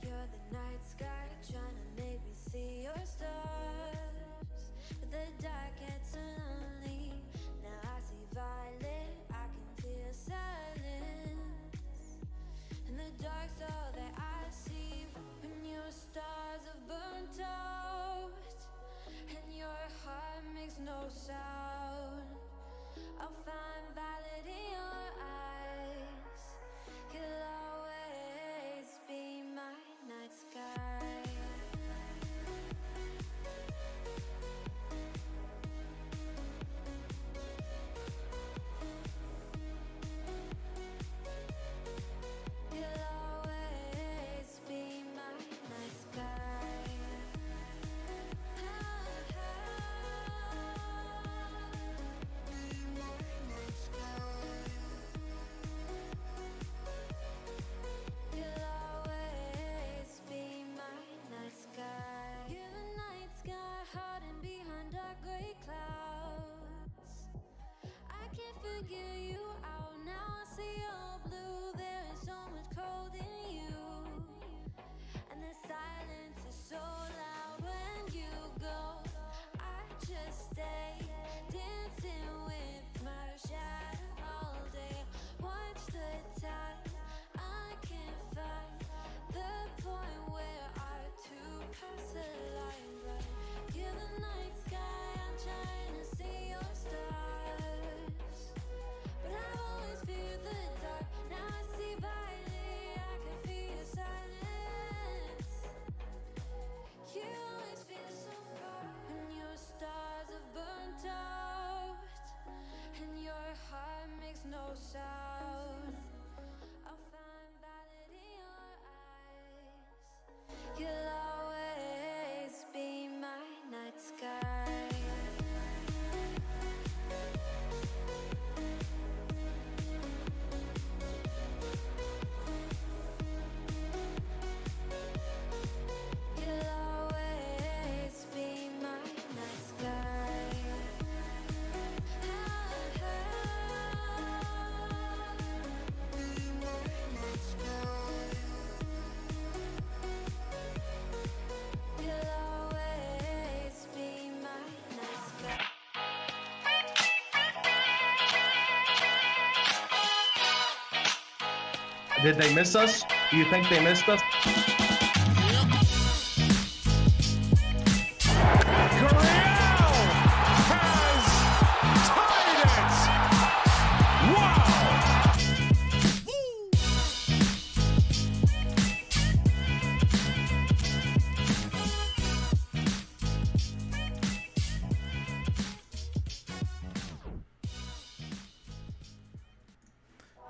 You're the night sky, trying to make me see your stars. But the dark gets lonely. Now I see violet, I can feel silence. And the dark's all that I see. When your stars have burnt out and your heart makes no sound, I'll find violet in your eyes. You'll always be my night sky. You'll always be my night sky. You'll always be my night sky. You're the night sky, hiding behind dark gray clouds. I can't figure you out now. I see your blue. There is so much cold in you, and the silence is so loud when you go. I just stay dancing with my shadow all day. Watch the tide. I can't find the point where our two paths align. But you're the night sky. I'm trying to see your stars, but I've always feared the dark. Now I see violet, I can feel silence. You always feel so far when your stars have burnt out and your heart makes no sound. I'll find violet in your eyes. You'll always be my night sky. You'll always be my night sky. You'll always be my night sky. Did they miss us? Do you think they missed us?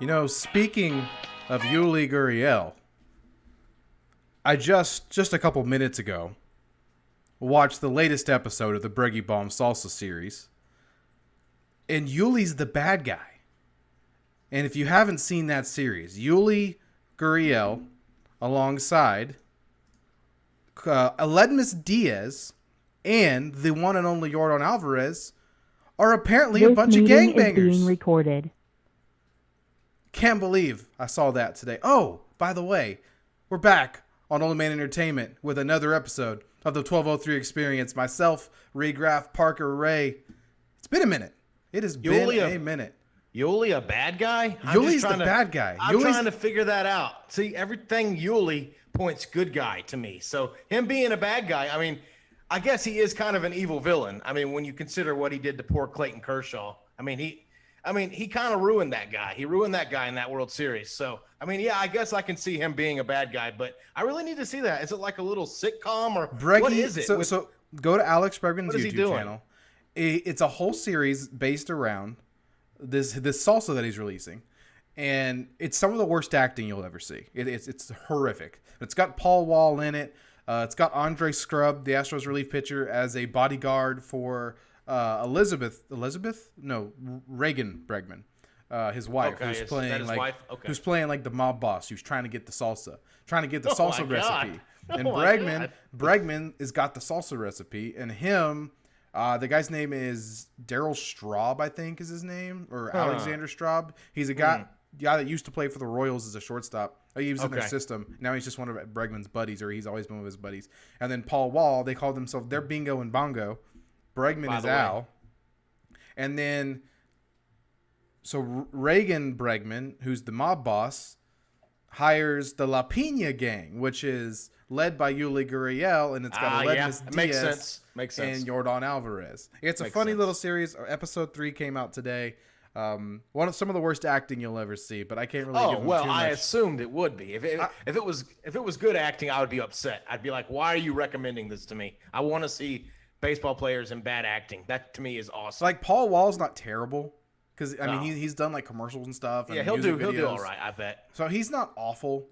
You know, speaking of Yuli Gurriel, I just a couple minutes ago watched the latest episode of the Breggy Bomb Salsa series, and Yuli's the bad guy. And if you haven't seen that series, Yuli Gurriel alongside Aledmus Diaz and the one and only Yordan Alvarez are apparently a bunch of gangbangers. Is being recorded. Can't believe I saw that today. Oh, by the way, we're back on Only Man Entertainment with another episode of the 1203 Experience. Myself, Reed Graff, Parker Ray. It's been a minute. It has been a minute. Yuli a bad guy? Yuli's the bad guy. I'm trying to figure that out. See, everything Yuli points good guy to me. So him being a bad guy, I mean, I guess he is kind of an evil villain. I mean, when you consider what he did to poor Clayton Kershaw, I mean, he kind of ruined that guy. He ruined that guy in that World Series. So, I mean, yeah, I guess I can see him being a bad guy, but I really need to see that. Is it like a little sitcom or Breggy, what is it? Go to Alex Bregman's What is he YouTube doing? channel. It's a whole series based around this salsa that he's releasing, and it's some of the worst acting you'll ever see. It's horrific. It's got Paul Wall in it. It's got Andre Scrub, the Astros relief pitcher, as a bodyguard for Reagan Bregman, his wife, Okay, who's is playing that his like wife? Okay. who's playing like the mob boss, who's trying to get the salsa Oh my God. recipe. And Oh my God. Bregman has got the salsa recipe, and him. The guy's name is Daryl Straub, I think is his name, or Alexander Straub. He's a guy that used to play for the Royals as a shortstop. He was in their system. Now he's just one of Bregman's buddies, or he's always been one of his buddies. And then Paul Wall, they call themselves, they're Bingo and Bongo. Bregman is Al. And then, so Reagan Bregman, who's the mob boss, hires the La Pina gang, which is led by Yuli Gurriel, and it's got Aledmus Diaz Makes sense. and Yordan Alvarez. It's a funny little series. Episode 3 came out today. Some of the worst acting you'll ever see, but I can't really give them too I much. assumed it would be. If it was good acting, I would be upset. I'd be like, why are you recommending this to me? I want to see baseball players in bad acting. That to me is awesome. Like Paul Wall's not terrible, because I mean he's done like commercials and stuff. And he'll do videos. all right. I bet. So he's not awful.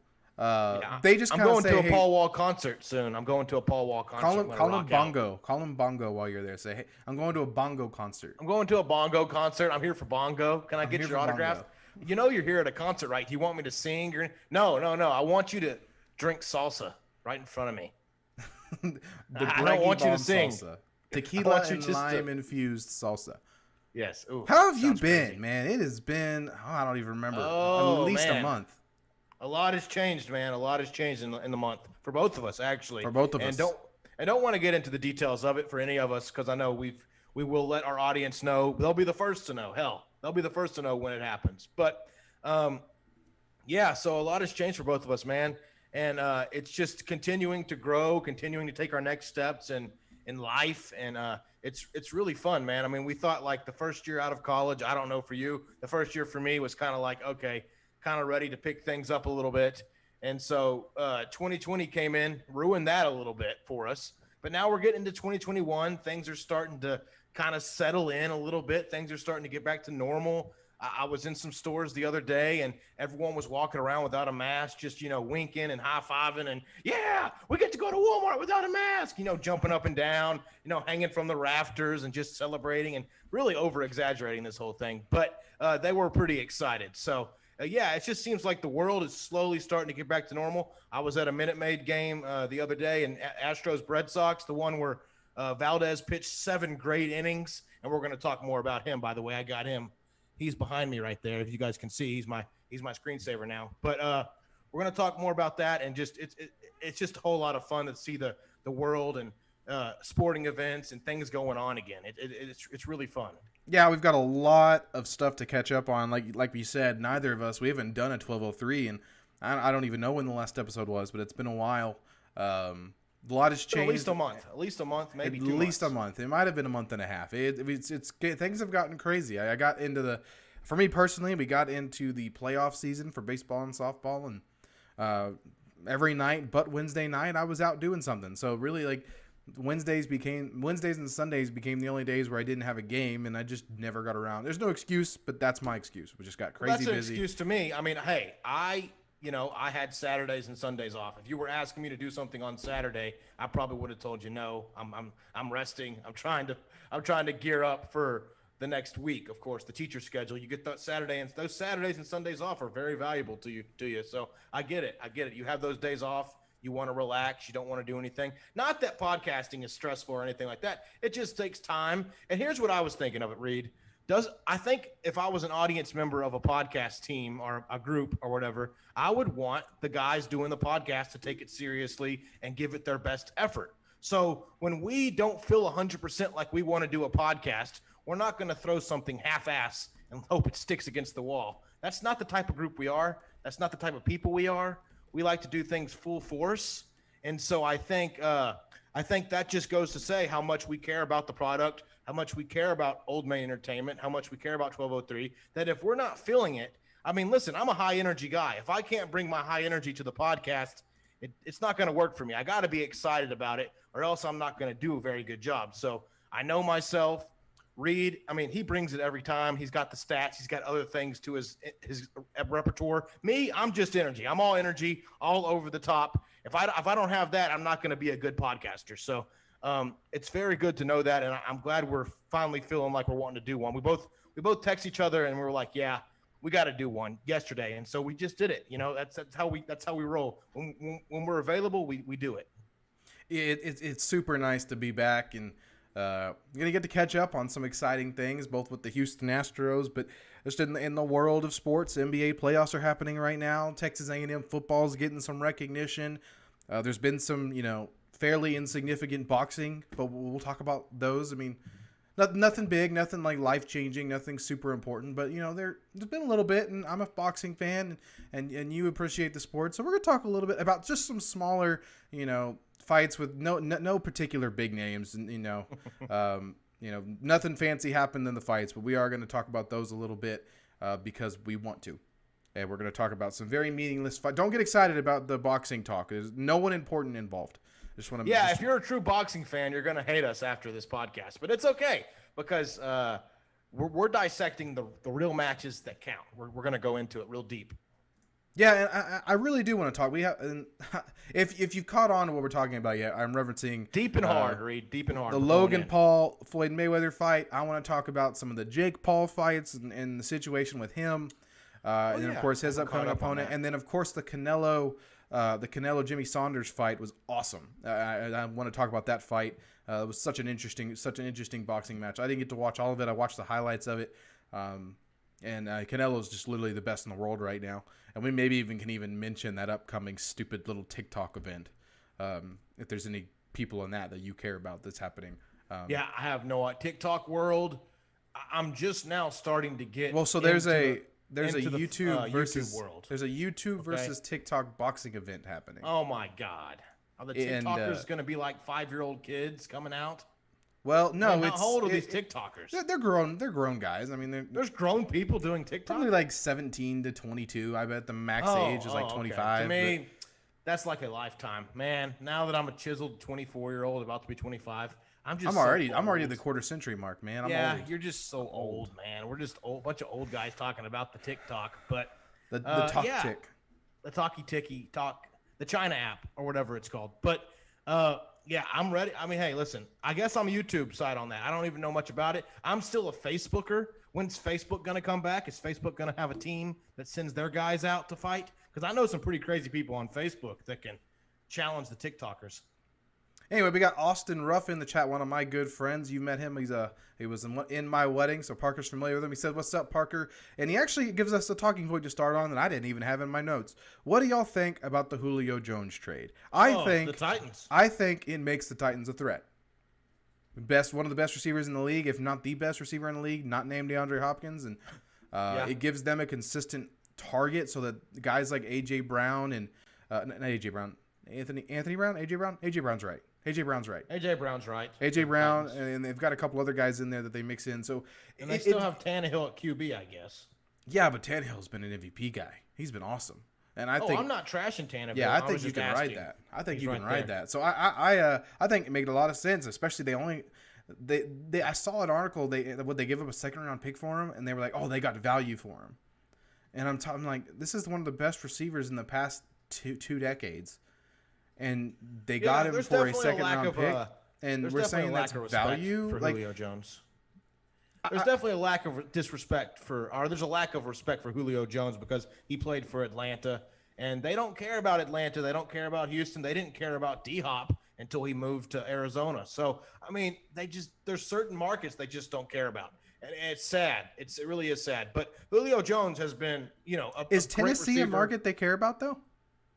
They just I'm kind of going say, to a hey, Paul Wall concert soon. I'm going to a Paul Wall concert. call him Bongo. Call him Bongo while you're there. Say, hey, I'm going to a Bongo concert. I'm going to a Bongo concert. I'm here for Bongo. Can I get here your for autograph? Bongo. You know you're here at a concert, right? Do you want me to sing? No. I want you to drink salsa right in front of me. I don't want you to sing. Salsa. Tequila want you and just to- lime infused salsa. Yes. Ooh, How have you sounds been, crazy. man? It has been, I don't even remember, Oh, at least a man. month. A lot has changed, man. A lot has changed in the month for both of us, actually. For both of us. I don't want to get into the details of it for any of us because I know we will let our audience know. They'll be the first to know. Hell, they'll be the first to know when it happens. But yeah, so a lot has changed for both of us, man. And it's just continuing to grow, continuing to take our next steps in life, and it's really fun, man. I mean, we thought like the first year out of college, I don't know for you, the first year for me was kind of like, okay, kind of ready to pick things up a little bit. And so 2020 came in, ruined that a little bit for us. But now we're getting into 2021. Things are starting to kind of settle in a little bit. Things are starting to get back to normal. I was in some stores the other day and everyone was walking around without a mask, just, winking and high-fiving and, yeah, we get to go to Walmart without a mask, jumping up and down, hanging from the rafters and just celebrating and really over-exaggerating this whole thing. But they were pretty excited. So, yeah, it just seems like the world is slowly starting to get back to normal. I was at a Minute Maid game the other day in Astros Red Sox, the one where Valdez pitched 7 great innings, and we're going to talk more about him, by the way. I got him. He's behind me right there. If you guys can see, he's my screensaver now. But we're going to talk more about that, and just it's just a whole lot of fun to see the world and sporting events and things going on again. It's really fun. Yeah, we've got a lot of stuff to catch up on. Like we said, neither of us, we haven't done a 1203, and I don't even know when the last episode was, but it's been a while. A lot has changed. At least a month, maybe 2 months. At least a month. It might have been a month and a half. It's things have gotten crazy. I got into for me personally, we got into the playoff season for baseball and softball, and every night but Wednesday night I was out doing something. So really, like, Wednesdays and Sundays became the only days where I didn't have a game, and I just never got around. There's no excuse, but that's my excuse. We just got crazy That's an busy. excuse to me. I mean, hey, I had Saturdays and Sundays off. If you were asking me to do something on Saturday, I probably would have told you no. I'm resting. I'm trying to gear up for the next week. Of course, the teacher schedule. You get those Saturdays and Sundays off are very valuable to you. So I get it. You have those days off. You want to relax. You don't want to do anything. Not that podcasting is stressful or anything like that. It just takes time. And here's what I was thinking of it, Reed. I think if I was an audience member of a podcast team or a group or whatever, I would want the guys doing the podcast to take it seriously and give it their best effort. So when we don't feel 100% like we want to do a podcast, we're not going to throw something half-ass and hope it sticks against the wall. That's not the type of group we are. That's not the type of people we are. We like to do things full force. And so I think that just goes to say how much we care about the product, how much we care about Old Main Entertainment, how much we care about 1203, that if we're not feeling it, I mean, listen, I'm a high energy guy. If I can't bring my high energy to the podcast, It's not going to work for me. I got to be excited about it, or else I'm not going to do a very good job. So I know myself. Reed, I mean, he brings it every time. He's got the stats. He's got other things to his repertoire. Me, I'm just energy. I'm all energy, all over the top. If I don't have that, I'm not going to be a good podcaster. So it's very good to know that, and I'm glad we're finally feeling like we're wanting to do one. We both text each other, and we were like, yeah, we got to do one yesterday, and so we just did it. You know, that's how we roll. When we're available, we do it. It's super nice to be back, and you're gonna get to catch up on some exciting things, both with the Houston Astros, but just in the world of sports. NBA playoffs are happening right now. Texas A&M football is getting some recognition. There's been some, fairly insignificant boxing, but we'll talk about those. I mean, nothing big, nothing like life-changing, nothing super important, but there's been a little bit, and I'm a boxing fan, and you appreciate the sport, so we're gonna talk a little bit about just some smaller, fights with no particular big names, and nothing fancy happened in the fights, but we are going to talk about those a little bit because we want to, and we're going to talk about some very meaningless fight. Don't get excited about the boxing talk. There's no one important involved. Just want to. Yeah, if you're a true boxing fan, you're going to hate us after this podcast, but it's okay because we're dissecting the real matches that count. We're going to go into it real deep. Yeah, and I really do want to talk. We have, and if you've caught on to what we're talking about yet, I'm referencing deep and hard, Reed, deep and hard. The Logan Paul Floyd Mayweather fight. I want to talk about some of the Jake Paul fights and the situation with him, and then of course his upcoming opponent, and then of course the Canelo Jimmy Saunders fight was awesome. I want to talk about that fight. It was such an interesting boxing match. I didn't get to watch all of it. I watched the highlights of it. And Canelo is just literally the best in the world right now. And we maybe can mention that upcoming stupid little TikTok event. If there's any people in that you care about that's happening. Yeah, I have no TikTok world. I'm just now starting to get. Well, so there's a YouTube versus world. There's a YouTube versus TikTok boxing event happening. Oh my God. Are the TikTokers going to be like 5-year-old kids coming out? Well, no. How old are these TikTokers? They're grown. They're grown guys. I mean, there's grown people doing TikTok. Probably like 17 to 22. I bet the max age is like 25. Okay. To me, that's like a lifetime, man. Now that I'm a chiseled 24-year-old about to be 25, I'm already at the quarter century mark, man. I'm old. You're just so old, man. We're just a bunch of old guys talking about the TikTok, but the talk tick, the talkie ticky talk, the China app or whatever it's called, but. Yeah, I'm ready. I mean, hey, listen, I guess I'm a YouTube side on that. I don't even know much about it. I'm still a Facebooker. When's Facebook going to come back? Is Facebook going to have a team that sends their guys out to fight? Because I know some pretty crazy people on Facebook that can challenge the TikTokers. Anyway, we got Austin Ruff in the chat, one of my good friends. You met him. He was in my wedding, so Parker's familiar with him. He said, "What's up, Parker?" And he actually gives us a talking point to start on that I didn't even have in my notes. What do y'all think about the Julio Jones trade? I think the Titans. I think it makes the Titans a threat. One of the best receivers in the league, if not the best receiver in the league, not named DeAndre Hopkins, and it gives them a consistent target so that guys like A.J. Brown and not A.J. Brown, Anthony Brown, A.J. Brown, A.J. Brown's right. A.J. Brown's right. A.J. Brown, and they've got a couple other guys in there that they mix in. So and they still have Tannehill at QB, I guess. Yeah, but Tannehill's been an MVP guy. He's been awesome. And I think I'm not trashing Tannehill. Yeah, I think you can ride that. I think you can ride that. So I think it made a lot of sense, especially I saw an article they give up a second round pick for him, and they were like, oh, they got value for him. And I'm like, this is one of the best receivers in the past two decades. And they got him for a second round pick. And we're saying that's value for Julio Jones. There's definitely a lack of disrespect there's a lack of respect for Julio Jones because he played for Atlanta, and they don't care about Atlanta. They don't care about Houston. They didn't care about D-Hop until he moved to Arizona. So, I mean, there's certain markets they just don't care about. And it's sad. It really is sad. But Julio Jones has been, is Tennessee a market they care about, though?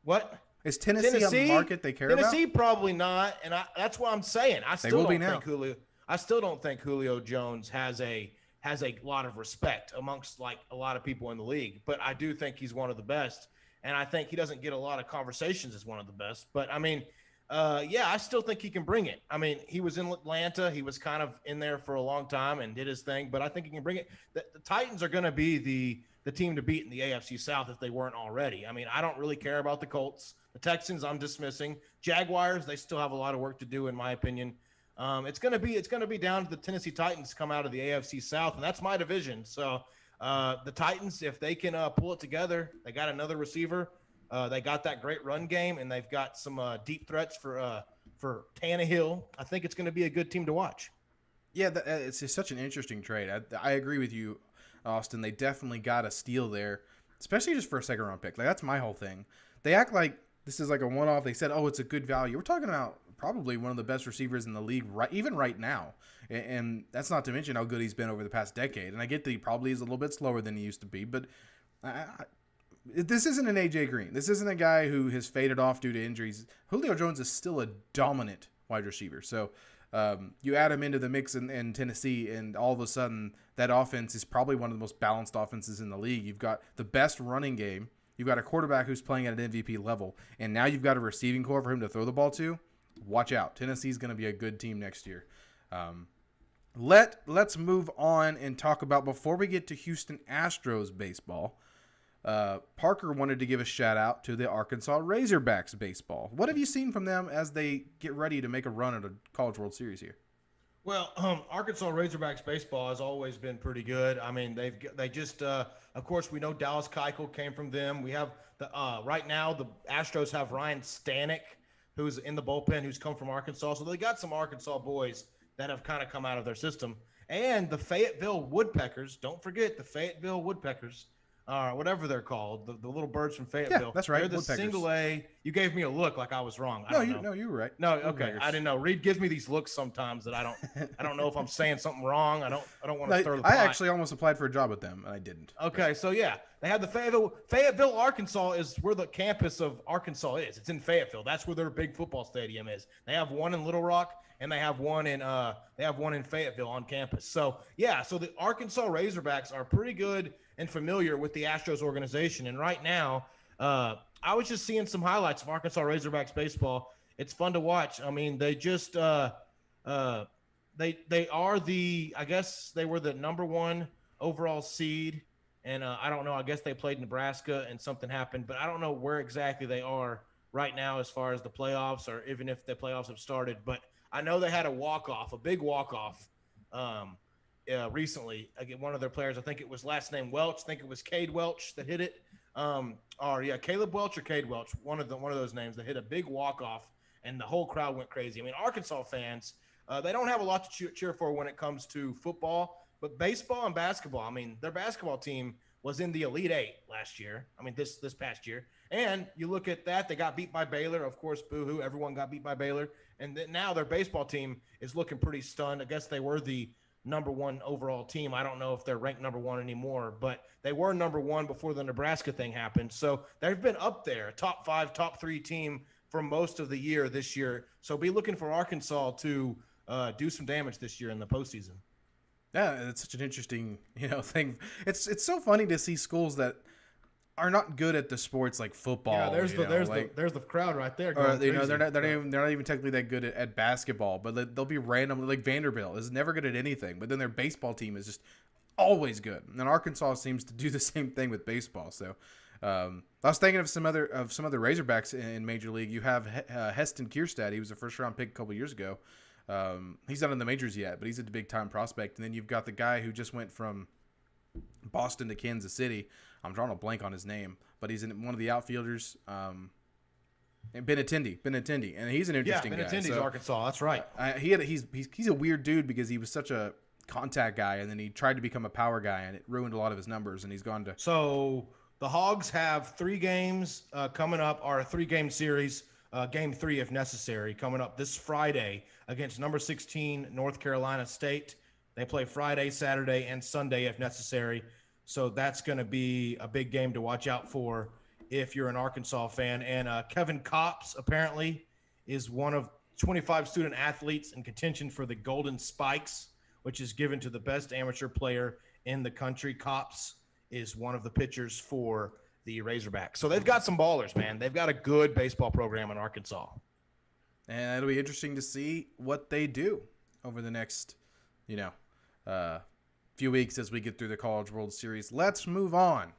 What? Is Tennessee a market they care about? Tennessee probably not, and that's what I'm saying. I still don't think Julio Jones has a lot of respect amongst like a lot of people in the league, but I do think he's one of the best, and I think he doesn't get a lot of conversations as one of the best. But I mean, I still think he can bring it. I mean, he was in Atlanta, he was kind of in there for a long time and did his thing, but I think he can bring it. The Titans are going to be the team to beat in the AFC South if they weren't already. I mean, I don't really care about the Colts. The Texans, I'm dismissing. Jaguars, they still have a lot of work to do, in my opinion. It's gonna be down to the Tennessee Titans to come out of the AFC South, and that's my division. So the Titans, if they can pull it together, they got another receiver. They got that great run game, and they've got some deep threats for Tannehill. I think it's going to be a good team to watch. Yeah, it's just such an interesting trade. I agree with you, Austin. They definitely got a steal there, especially just for a second round pick. Like, that's my whole thing. They act like this is like a one off. They said, "Oh, it's a good value." We're talking about probably one of the best receivers in the league, even right now. And that's not to mention how good he's been over the past decade. And I get that he probably is a little bit slower than he used to be, but this isn't an AJ Green. This isn't a guy who has faded off due to injuries. Julio Jones is still a dominant wide receiver. So you add him into the mix in Tennessee, and all of a sudden that offense is probably one of the most balanced offenses in the league. You've got the best running game. You've got a quarterback who's playing at an MVP level, and now you've got a receiving core for him to throw the ball to. Watch out. Tennessee's going to be a good team next year. Let's move on and talk about, before we get to Houston Astros baseball, Parker wanted to give a shout out to the Arkansas Razorbacks baseball. What have you seen from them as they get ready to make a run at a College World Series here? Well, Arkansas Razorbacks baseball has always been pretty good. I mean, they just, of course, we know Dallas Keuchel came from them. We have right now the Astros have Ryan Stanek, who's in the bullpen, who's come from Arkansas. So they got some Arkansas boys that have kind of come out of their system. And the Fayetteville Woodpeckers, don't forget the Fayetteville Woodpeckers, whatever they're called, the little birds from Fayetteville. Yeah, that's right. They're the single A. You gave me a look like I was wrong. No, you were right. No, okay. I didn't know. Reed gives me these looks sometimes that I don't know if I'm saying something wrong. I don't want to stir the pot. I actually almost applied for a job with them, and I didn't. Okay, so yeah, they have the Fayetteville, Arkansas is where the campus of Arkansas is. It's in Fayetteville. That's where their big football stadium is. They have one in Little Rock, and they have one in Fayetteville on campus. So yeah, so the Arkansas Razorbacks are pretty good and familiar with the Astros organization. And right now, I was just seeing some highlights of Arkansas Razorbacks baseball. It's fun to watch. I mean, they just they are I guess they were the number one overall seed. And I don't know, I guess they played Nebraska and something happened, but I don't know where exactly they are right now as far as the playoffs, or even if the playoffs have started. But I know they had a big walk-off recently against one of their players. I think it was last name Welch. I think it was Cade Welch that hit it. Caleb Welch or Cade Welch, one of those names that hit a big walk-off, and the whole crowd went crazy. I mean, Arkansas fans, they don't have a lot to cheer for when it comes to football, but baseball and basketball. I mean, their basketball team was in the Elite Eight last year. I mean, this past year. And you look at that, they got beat by Baylor. Of course, boo-hoo, everyone got beat by Baylor. And then now their baseball team is looking pretty stunned. I guess they were the number one overall team. I don't know if they're ranked number one anymore, but they were number one before the Nebraska thing happened. So they've been up there, top 5, top 3 team for most of the year this year. So be looking for Arkansas to do some damage this year in the postseason. Yeah, it's such an interesting, thing. It's so funny to see schools that are not good at the sports like football. Yeah, there's the crowd right there. Or they're not even technically that good at basketball, but they'll be random. Like Vanderbilt is never good at anything, but then their baseball team is just always good. And Arkansas seems to do the same thing with baseball. So I was thinking of some other Razorbacks in Major League. You have Heston Kierstad. He was a first round pick a couple years ago. He's not in the majors yet, but he's a big time prospect. And then you've got the guy who just went from Boston to Kansas City. I'm drawing a blank on his name, but he's in one of the outfielders. Benintendi, and he's an interesting guy. Yeah, Benintendi's Arkansas. That's right. He's a weird dude because he was such a contact guy, and then he tried to become a power guy, and it ruined a lot of his numbers. And he's gone to. So the Hogs have 3 games coming up, or a 3-game series. Game 3, if necessary, coming up this Friday against number 16 North Carolina State. They play Friday, Saturday, and Sunday if necessary. So that's going to be a big game to watch out for if you're an Arkansas fan. And Kevin Kopps apparently is one of 25 student athletes in contention for the Golden Spikes, which is given to the best amateur player in the country. Kopps is one of the pitchers for the Razorbacks. So they've got some ballers, man. They've got a good baseball program in Arkansas. And it'll be interesting to see what they do over the next, few few weeks as we get through the College World Series. Let's move on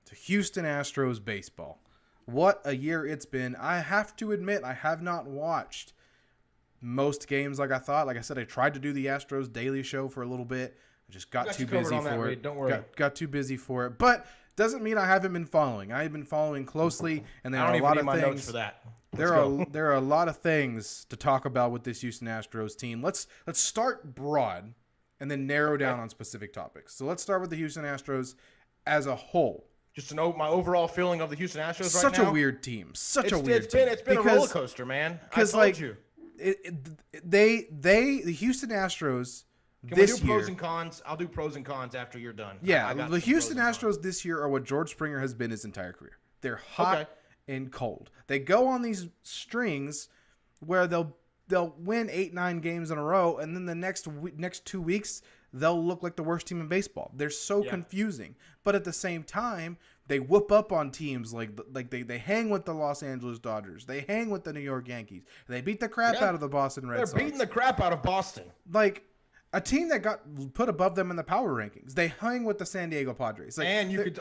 to Houston Astros baseball. What a year it's been. I have to admit, I have not watched most games like I thought. Like I said, I tried to do the Astros Daily Show for a little bit. I just got too busy for it. Don't worry. Got too busy for it. But doesn't mean I haven't been following. I have been following closely, and there are a lot of things. Notes for that. There are a lot of things to talk about with this Houston Astros team. Let's start broad and then narrow down on specific topics. So let's start with the Houston Astros as a whole. Just to know my overall feeling of the Houston Astros right now. Such a weird team. It's been a roller coaster, man. Because the Houston Astros Can we do pros and cons? I'll do pros and cons after you're done. Yeah, the Houston Astros this year are what George Springer has been his entire career. They're hot and cold. They go on these strings where they'll win 8-9 games in a row, and then the next 2 weeks they'll look like the worst team in baseball. They're so confusing, but at the same time they whoop up on teams like they hang with the Los Angeles Dodgers, they hang with the New York Yankees, they beat the crap out of the Boston Red Sox. They're beating the crap out of Boston. Like a team that got put above them in the power rankings. They hang with the San Diego Padres. Like, and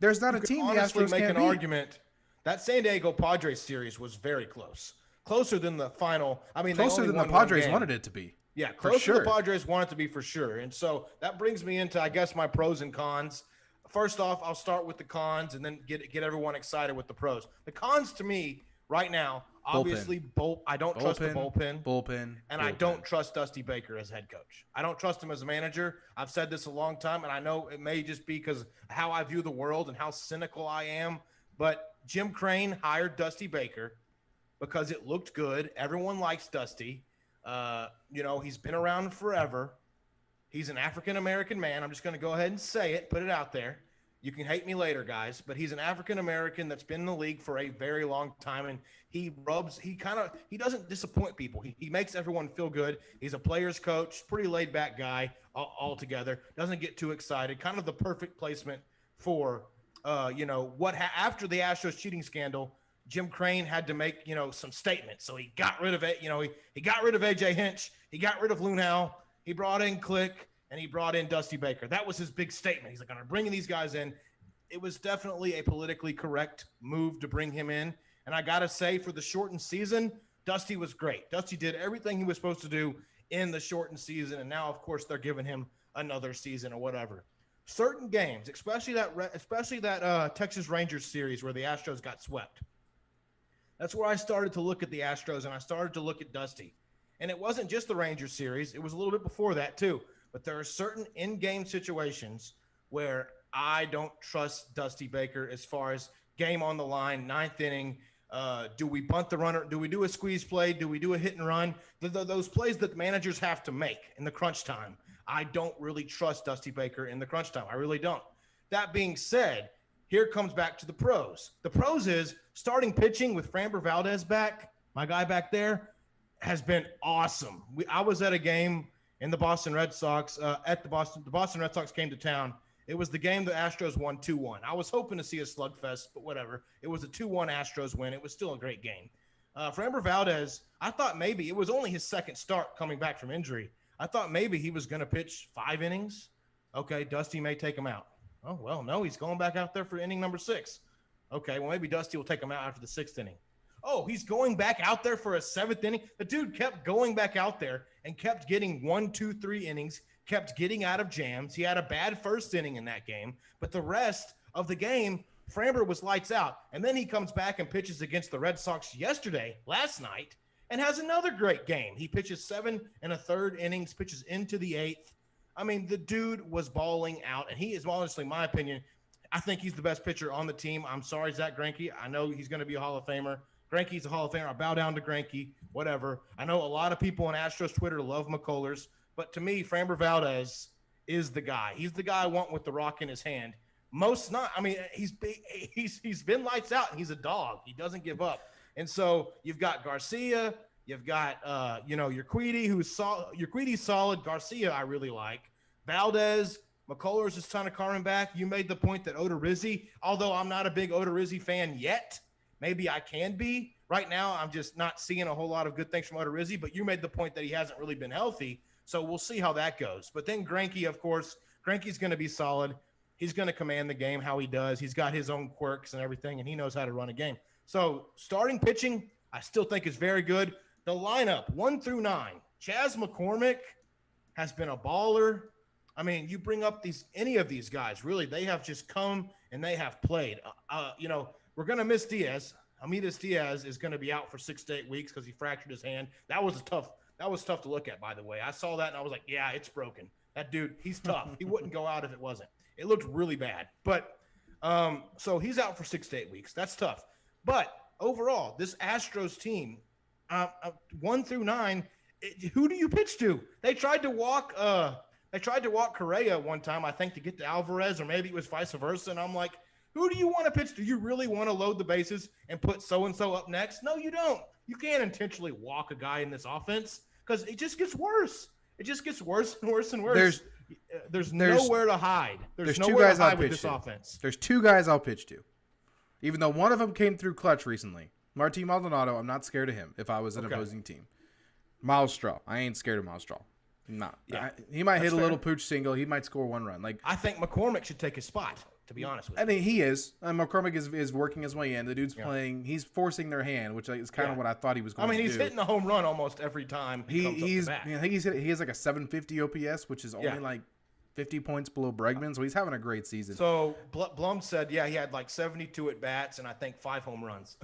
there's not a team the Astros make can't an beat. argument. That San Diego Padres series was very close. Closer than the final. I mean, closer than the Padres wanted it to be. Yeah, closer than the Padres wanted it to be for sure. And so that brings me into, I guess, my pros and cons. First off, I'll start with the cons and then get everyone excited with the pros. The cons to me right now, obviously, I don't trust the bullpen. And I don't trust Dusty Baker as head coach. I don't trust him as a manager. I've said this a long time, and I know it may just be because of how I view the world and how cynical I am. But Jim Crane hired Dusty Baker because it looked good. Everyone likes Dusty. He's been around forever. He's an African-American man. I'm just going to go ahead and say it, put it out there. You can hate me later, guys, but he's an African-American that's been in the league for a very long time, and he doesn't disappoint people. He makes everyone feel good. He's a player's coach, pretty laid-back guy altogether, doesn't get too excited, kind of the perfect placement for, after the Astros cheating scandal, Jim Crane had to make, some statements. So he got rid of it. He got rid of AJ Hinch. He got rid of Lunau. He brought in Click, and he brought in Dusty Baker. That was his big statement. He's like, I'm bringing these guys in. It was definitely a politically correct move to bring him in. And I got to say, for the shortened season, Dusty was great. Dusty did everything he was supposed to do in the shortened season. And now, of course, they're giving him another season or whatever. Certain games, especially that Texas Rangers series where the Astros got swept. That's where I started to look at the Astros, and I started to look at Dusty. And it wasn't just the Rangers series. It was a little bit before that, too. But there are certain in-game situations where I don't trust Dusty Baker as far as game on the line, ninth inning. Do we bunt the runner? Do we do a squeeze play? Do we do a hit and run? Those plays that managers have to make in the crunch time. I don't really trust Dusty Baker in the crunch time. I really don't. That being said, here comes back to the pros. The pros is starting pitching with Framber Valdez back, my guy back there, has been awesome. I was at a game in the Boston Red Sox. The Boston Red Sox came to town. It was the game the Astros won 2-1. I was hoping to see a slugfest, but whatever. It was a 2-1 Astros win. It was still a great game. Framber Valdez, I thought maybe it was only his second start coming back from injury. I thought maybe he was going to pitch 5 innings. Okay, Dusty may take him out. Oh, well, no, he's going back out there for inning number 6. Okay, well, maybe Dusty will take him out after the 6th inning. Oh, he's going back out there for a 7th inning? The dude kept going back out there and kept getting 1, 2, 3 innings, kept getting out of jams. He had a bad first inning in that game, but the rest of the game, Framber was lights out. And then he comes back and pitches against the Red Sox last night, and has another great game. He pitches 7 1/3 innings, pitches into the 8th. I mean, the dude was balling out, and he is, honestly, in my opinion, I think he's the best pitcher on the team. I'm sorry, Zach Greinke. I know he's going to be a Hall of Famer. Greinke's a Hall of Famer. I bow down to Greinke, whatever. I know a lot of people on Astros Twitter love McCullers, but to me, Framber Valdez is the guy. He's the guy I want with the rock in his hand. He's been lights out, and he's a dog. He doesn't give up. And so you've got Garcia, you've got Urquidy's solid. Garcia I really like. Valdez, McCullers is trying to call him back. You made the point that Odorizzi, although I'm not a big Odorizzi fan yet, maybe I can be. Right now, I'm just not seeing a whole lot of good things from Odorizzi, but you made the point that he hasn't really been healthy. So we'll see how that goes. But then Greinke, of course, Greinke's going to be solid. He's going to command the game how he does. He's got his own quirks and everything, and he knows how to run a game. So starting pitching, I still think is very good. The lineup, 1 through 9. Chas McCormick has been a baller. I mean, you bring up any of these guys, really, they have just come and they have played. We're going to miss Diaz. Amidas Diaz is going to be out for 6 to 8 weeks because he fractured his hand. That was tough to look at, by the way. I saw that and I was like, yeah, it's broken. That dude, he's tough. He wouldn't go out if it wasn't. It looked really bad. But so he's out for 6 to 8 weeks. That's tough. But overall, this Astros team, 1 through 9, who do you pitch to? They tried to walk Correa one time, I think, to get to Alvarez, or maybe it was vice versa. And I'm like, who do you want to pitch to? You really want to load the bases and put so-and-so up next? No, you don't. You can't intentionally walk a guy in this offense because it just gets worse. It just gets worse and worse and worse. There's nowhere to hide. There's nowhere to hide with this offense. There's 2 guys I'll pitch to. Even though one of them came through clutch recently. Martin Maldonado, I'm not scared of him if I was an opposing team. Miles Straw. I ain't scared of Miles Straw. No. Yeah, he might hit a little pooch single. He might score 1 run. I think McCormick should take his spot, to be honest with you. I mean, he is. McCormick is working his way in. The dude's playing. He's forcing their hand, which is kind of what I thought he was going to do. I mean, he's hitting a home run almost every time he comes up the bat. I think he has like a 750 OPS, which is only like 50 points below Bregman, so he's having a great season. So Blum said, he had like 72 at bats and I think 5 home runs.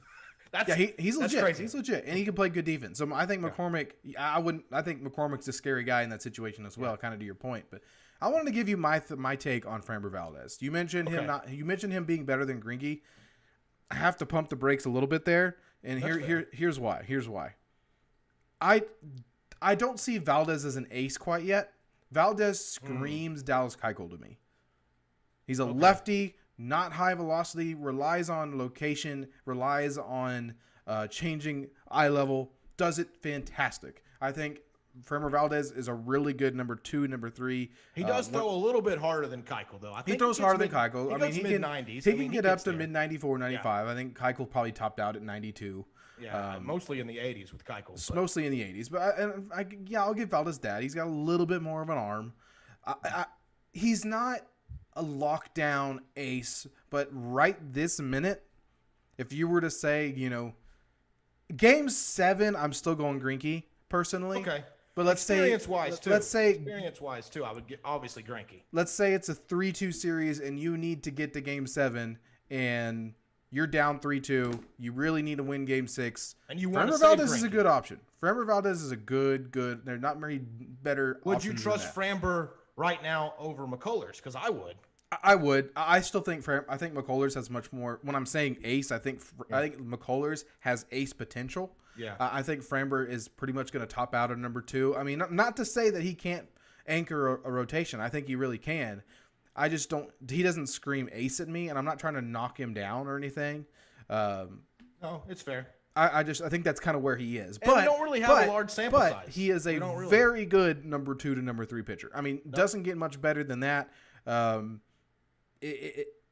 He's legit. Crazy. He's legit, and he can play good defense. So I think McCormick. I think McCormick's a scary guy in that situation as well. Kind of to your point, but I wanted to give you my take on Framber Valdez. You mentioned him You mentioned him being better than Greinke. I have to pump the brakes a little bit there, and here's why. Here's why. I don't see Valdez as an ace quite yet. Valdez screams Dallas Keuchel to me. He's a lefty. Not high velocity, relies on location, relies on changing eye level, does it fantastic. I think Framber Valdez is a really good number 2, number 3. He does throw a little bit harder than Keuchel, though. He throws harder than Keuchel. I mean, he mid-90s. He can get up to mid-94, 95. I think Keuchel probably topped out at 92. Yeah, mostly in the 80s with Keuchel. Mostly in the 80s. But I'll give Valdez that. He's got a little bit more of an arm. He's not a lockdown ace, but right this minute, if you were to say, Game 7, I'm still going Greinke personally. Okay, but let's say experience-wise too, I would get obviously Greinke. Let's say it's a 3-2 series and you need to get to Game 7 and you're down 3-2. You really need to win Game 6. And you want to Framber Valdez is a good option. Framber Valdez is a good. They're not very better. Would you trust Framber right now over McCullers? Because I would. I would. I still think I think McCullers has much more. When I'm saying ace, I think McCullers has ace potential. Yeah. I think Framber is pretty much going to top out at number 2. I mean, not to say that he can't anchor a rotation. I think he really can. I just don't. He doesn't scream ace at me, and I'm not trying to knock him down or anything. No, it's fair. I think that's kind of where he is. And we don't really have a large sample size. But he is a very good number 2 to number 3 pitcher. I mean, doesn't get much better than that.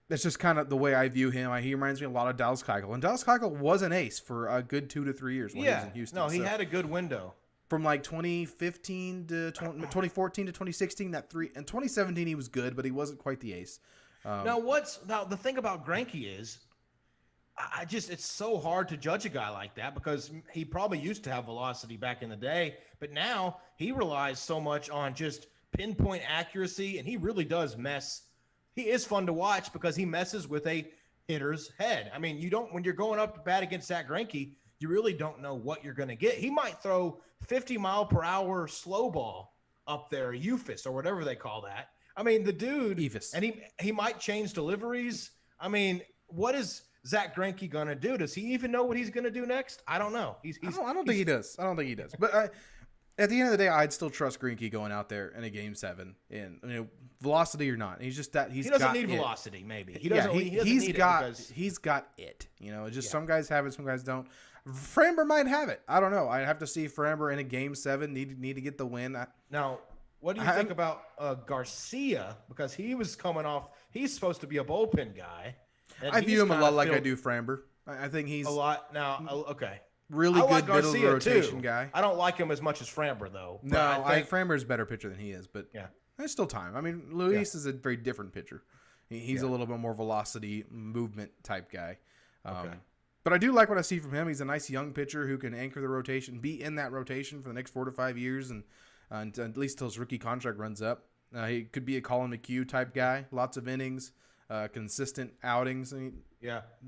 That's just kind of the way I view him. He reminds me a lot of Dallas Keuchel. And Dallas Keuchel was an ace for a good 2 to 3 years when he was in Houston. No, he had a good window. From like 2015 to 2014 to 2016, and 2017 he was good, but he wasn't quite the ace. Now the thing about Greinke is, it's so hard to judge a guy like that because he probably used to have velocity back in the day, but now he relies so much on just pinpoint accuracy, and he really does mess. He is fun to watch because he messes with a hitter's head. I mean, when you're going up to bat against Zach Greinke, you really don't know what you're going to get. He might throw 50-mile-per-hour slow ball up there, Eufus or whatever they call that. I mean, the dude, Eufus. And he might change deliveries. I mean, what is Zach Greinke going to do? Does he even know what he's going to do next? I don't know. I don't think he does. But at the end of the day, I'd still trust Greinke going out there in a Game 7, and velocity or not. He's just that he doesn't need velocity. Maybe he doesn't. He's got it. It's just some guys have it, some guys don't. Framber might have it. I don't know. I'd have to see Framber in a Game 7. Need to get the win. Now, what do you think about Garcia? Because he was coming off. He's supposed to be a bullpen guy. I view him a lot like I do Framber. I think he's a lot now. Okay. really I good like middle of the Garcia rotation too. guy. I don't like him as much as Framber though. No, But I think Framber's a better pitcher than he is, but yeah. there's still time. I mean, Luis is a very different pitcher. He's a little bit more velocity, movement type guy. Okay. But I do like what I see from him. He's a nice young pitcher who can anchor the rotation, be in that rotation for the next 4 to 5 years, and at least till his rookie contract runs up. He could be a Colin McHugh type guy. Lots of innings, consistent outings. I mean,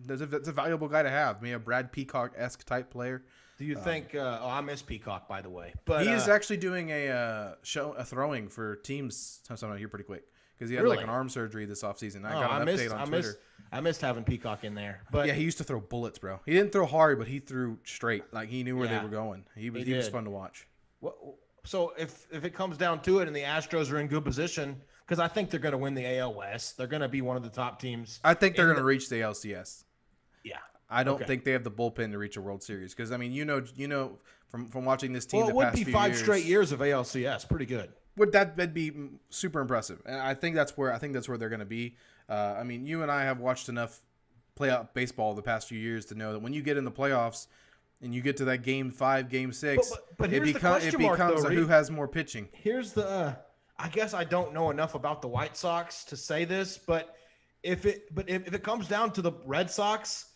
that's a valuable guy to have. Maybe a Brad Peacock-esque type player. Do you think? I miss Peacock, by the way. But he is actually doing a throwing for teams sometime here pretty quick because he had like an arm surgery this offseason. I got an update on Twitter. I missed having Peacock in there. But yeah, he used to throw bullets, bro. He didn't throw hard, but he threw straight. Like he knew where they were going. He was fun to watch. So if it comes down to it, and the Astros are in good position, because I think they're going to win the AL West, they're going to be one of the top teams. I think they're going to reach the LCS. Yeah. I don't think they have the bullpen to reach a World Series because I mean you know from watching this team Well, the it past would be few 5 years, straight years of ALCS. Pretty good. That'd be super impressive, and I think that's where they're going to be. I mean, you and I have watched enough playoff baseball the past few years to know that when you get in the playoffs and you get to that Game 5, Game 6, but it becomes though, who has more pitching. Here's the I guess I don't know enough about the White Sox to say this, but if it comes down to the Red Sox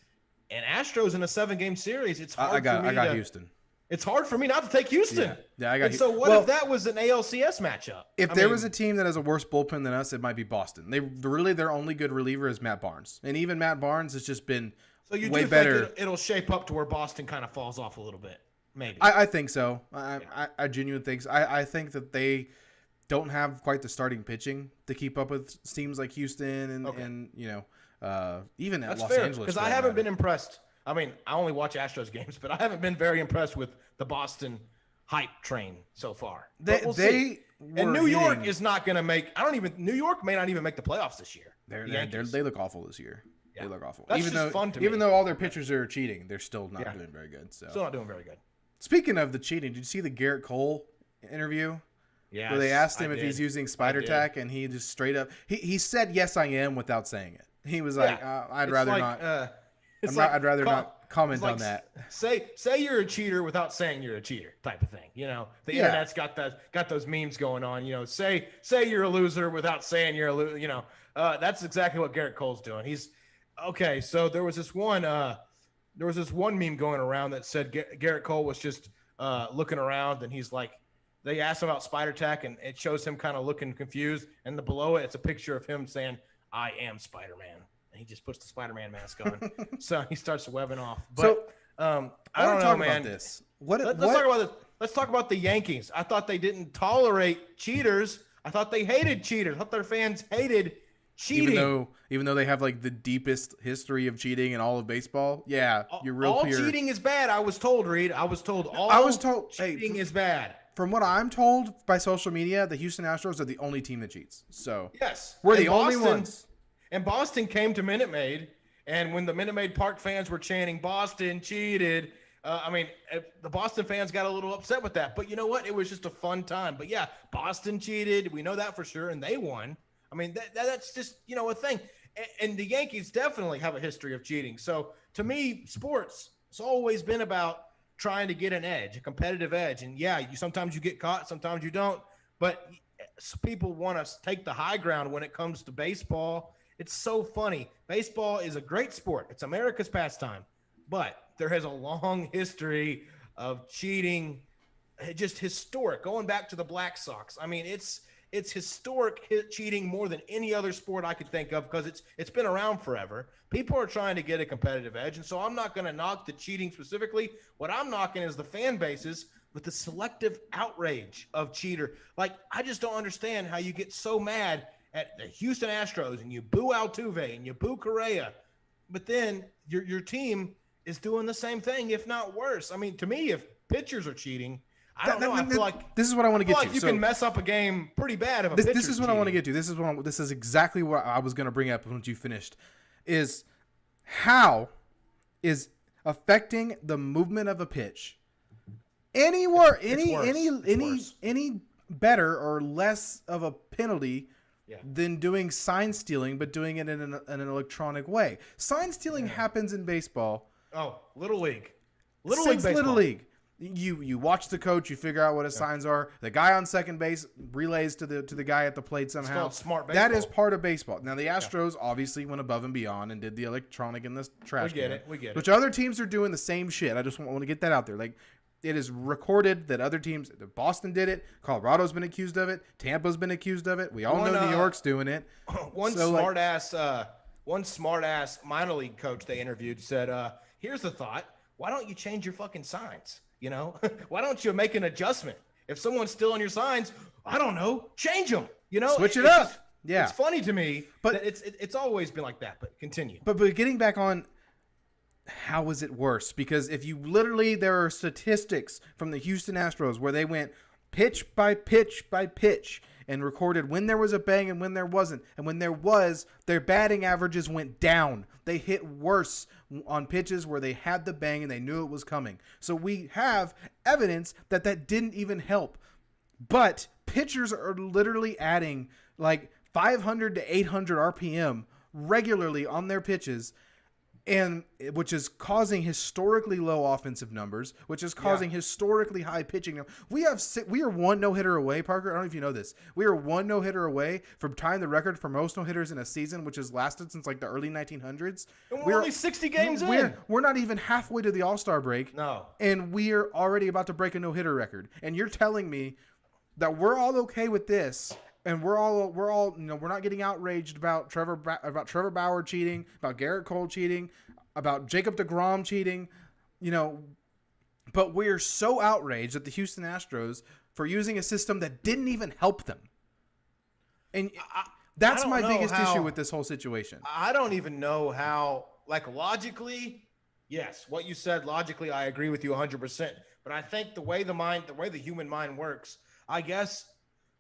and Astros in a 7-game series, it's hard for me. I got Houston. It's hard for me not to take Houston. Yeah, I got Houston. So what if that was an ALCS matchup? If there was a team that has a worse bullpen than us, it might be Boston. Their only good reliever is Matt Barnes, and even Matt Barnes has just been way better. Think it'll shape up to where Boston kind of falls off a little bit, maybe. I think so. I genuinely think so. I think that they don't have quite the starting pitching to keep up with teams like Houston and even at Los Angeles. Because I haven't been impressed. I mean, I only watch Astros games, but I haven't been very impressed with the Boston hype train so far. New York is not going to make. New York may not even make the playoffs this year. They look awful this year. Yeah. They look awful. That's fun to me. Even though all their pitchers are cheating, they're still not doing very good. So. Still not doing very good. Speaking of the cheating, did you see the Garrett Cole interview? Yeah. Where they asked him if he's using spider tack, and he just straight up he said yes I am without saying it. He was like, I'd rather not. I'd rather not comment on that. Say you're a cheater without saying you're a cheater, type of thing. The internet's got those memes going on. Say you're a loser without saying you're a loser. That's exactly what Garrett Cole's doing. He's okay. So there was this one meme going around that said Garrett Cole was just looking around, and he's like, they asked him about spider tack, and it shows him kind of looking confused, and below it, it's a picture of him saying, "I am Spider-Man." He just puts the Spider-Man mask on, so he starts webbing off. But I don't know, man. Let's talk about this. Let's talk about the Yankees. I thought they didn't tolerate cheaters. I thought they hated cheaters. I thought their fans hated cheating. Even though they have like the deepest history of cheating in all of baseball. Yeah, you're real all clear. Cheating is bad. I was told, Reed. Cheating is bad. From what I'm told by social media, the Houston Astros are the only team that cheats. So yes, we're the only ones. And Boston came to Minute Maid, and when the Minute Maid Park fans were chanting "Boston cheated," the Boston fans got a little upset with that. But you know what? It was just a fun time. But yeah, Boston cheated. We know that for sure, and they won. I mean, that's just a thing. And the Yankees definitely have a history of cheating. So to me, sports, it's always been about trying to get an edge, a competitive edge. And yeah, sometimes you get caught, sometimes you don't. But people want to take the high ground when it comes to baseball. It's so funny. Baseball is a great sport. It's America's pastime. But there has a long history of cheating, just historic, going back to the Black Sox. I mean, it's historic cheating more than any other sport I could think of because it's been around forever. People are trying to get a competitive edge, and so I'm not going to knock the cheating specifically. What I'm knocking is the fan bases with the selective outrage of cheater. Like, I just don't understand how you get so mad at the Houston Astros and you boo Altuve and you boo Correa, but then your team is doing the same thing, if not worse. I mean, to me, if pitchers are cheating, I feel like this is what I want to get to. You can mess up a game pretty bad if this is what I want to get to. This is exactly what I was going to bring up once you finished. Is how is affecting the movement of a pitch any better or less of a penalty than doing sign stealing, but doing it in an electronic way. Sign stealing happens in baseball. Oh, Little League Little League baseball. Little League. You watch the coach, you figure out what his signs are. The guy on second base relays to the guy at the plate somehow. It's called smart baseball. That is part of baseball. Now the Astros obviously went above and beyond and did the electronic and the trash. We get it. Which other teams are doing the same shit. I just want to get that out there. Like, it is recorded that other teams, Boston did it, Colorado's been accused of it, Tampa's been accused of it. We all know New York's doing it. One smart ass minor league coach they interviewed said, "Here's the thought: why don't you change your fucking signs? You know, why don't you make an adjustment? If someone's stealing your signs, I don't know, change them. You know, Switch it up." Yeah, it's funny to me, but that it's always been like that. But continue. But getting back on, how is it worse? Because if you literally, there are statistics from the Houston Astros where they went pitch by pitch by pitch and recorded when there was a bang and when there wasn't. And when there was, their batting averages went down. They hit worse on pitches where they had the bang and they knew it was coming. So we have evidence that didn't even help. But pitchers are literally adding like 500 to 800 RPM regularly on their pitches, and which is causing historically low offensive numbers, which is causing historically high pitching. We are one no-hitter away, Parker. I don't know if you know this. We are one no-hitter away from tying the record for most no-hitters in a season, which has lasted since like the early 1900s. And we're only 60 games in. We're not even halfway to the All-Star break. No. And we are already about to break a no-hitter record. And you're telling me that we're all okay with this, and we're all we're not getting outraged about Trevor Bauer cheating, about Garrett Cole cheating, about Jacob deGrom cheating, but we're so outraged at the Houston Astros for using a system that didn't even help them. And that's my biggest issue with this whole situation. I don't even know how, like, logically, yes, what you said logically, I agree with you 100%. But I think the way the human mind works, I guess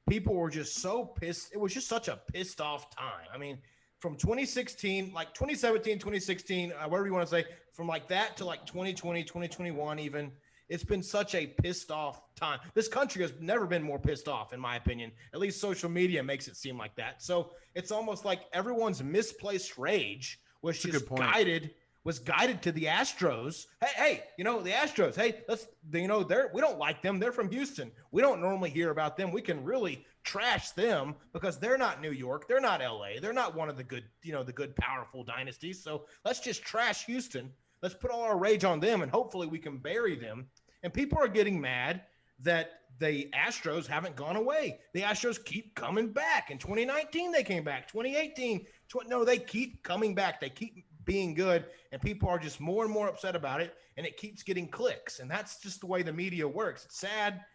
people were just so pissed. It was just such a pissed off time. I mean, from 2016, like 2017, 2016, whatever you want to say, from like that to like 2020, 2021 even, it's been such a pissed off time. This country has never been more pissed off, in my opinion. At least social media makes it seem like that. So it's almost like everyone's misplaced rage was just guided to the Astros. Hey, the Astros. Hey, we don't like them. They're from Houston. We don't normally hear about them. We can really trash them because they're not New York. They're not LA. They're not one of the good, the good, powerful dynasties. So let's just trash Houston. Let's put all our rage on them, and hopefully we can bury them. And people are getting mad that the Astros haven't gone away. The Astros keep coming back. In 2019, they came back. 2018, they keep coming back. They keep being good, and people are just more and more upset about it, and it keeps getting clicks. And that's just the way the media works. It's sad.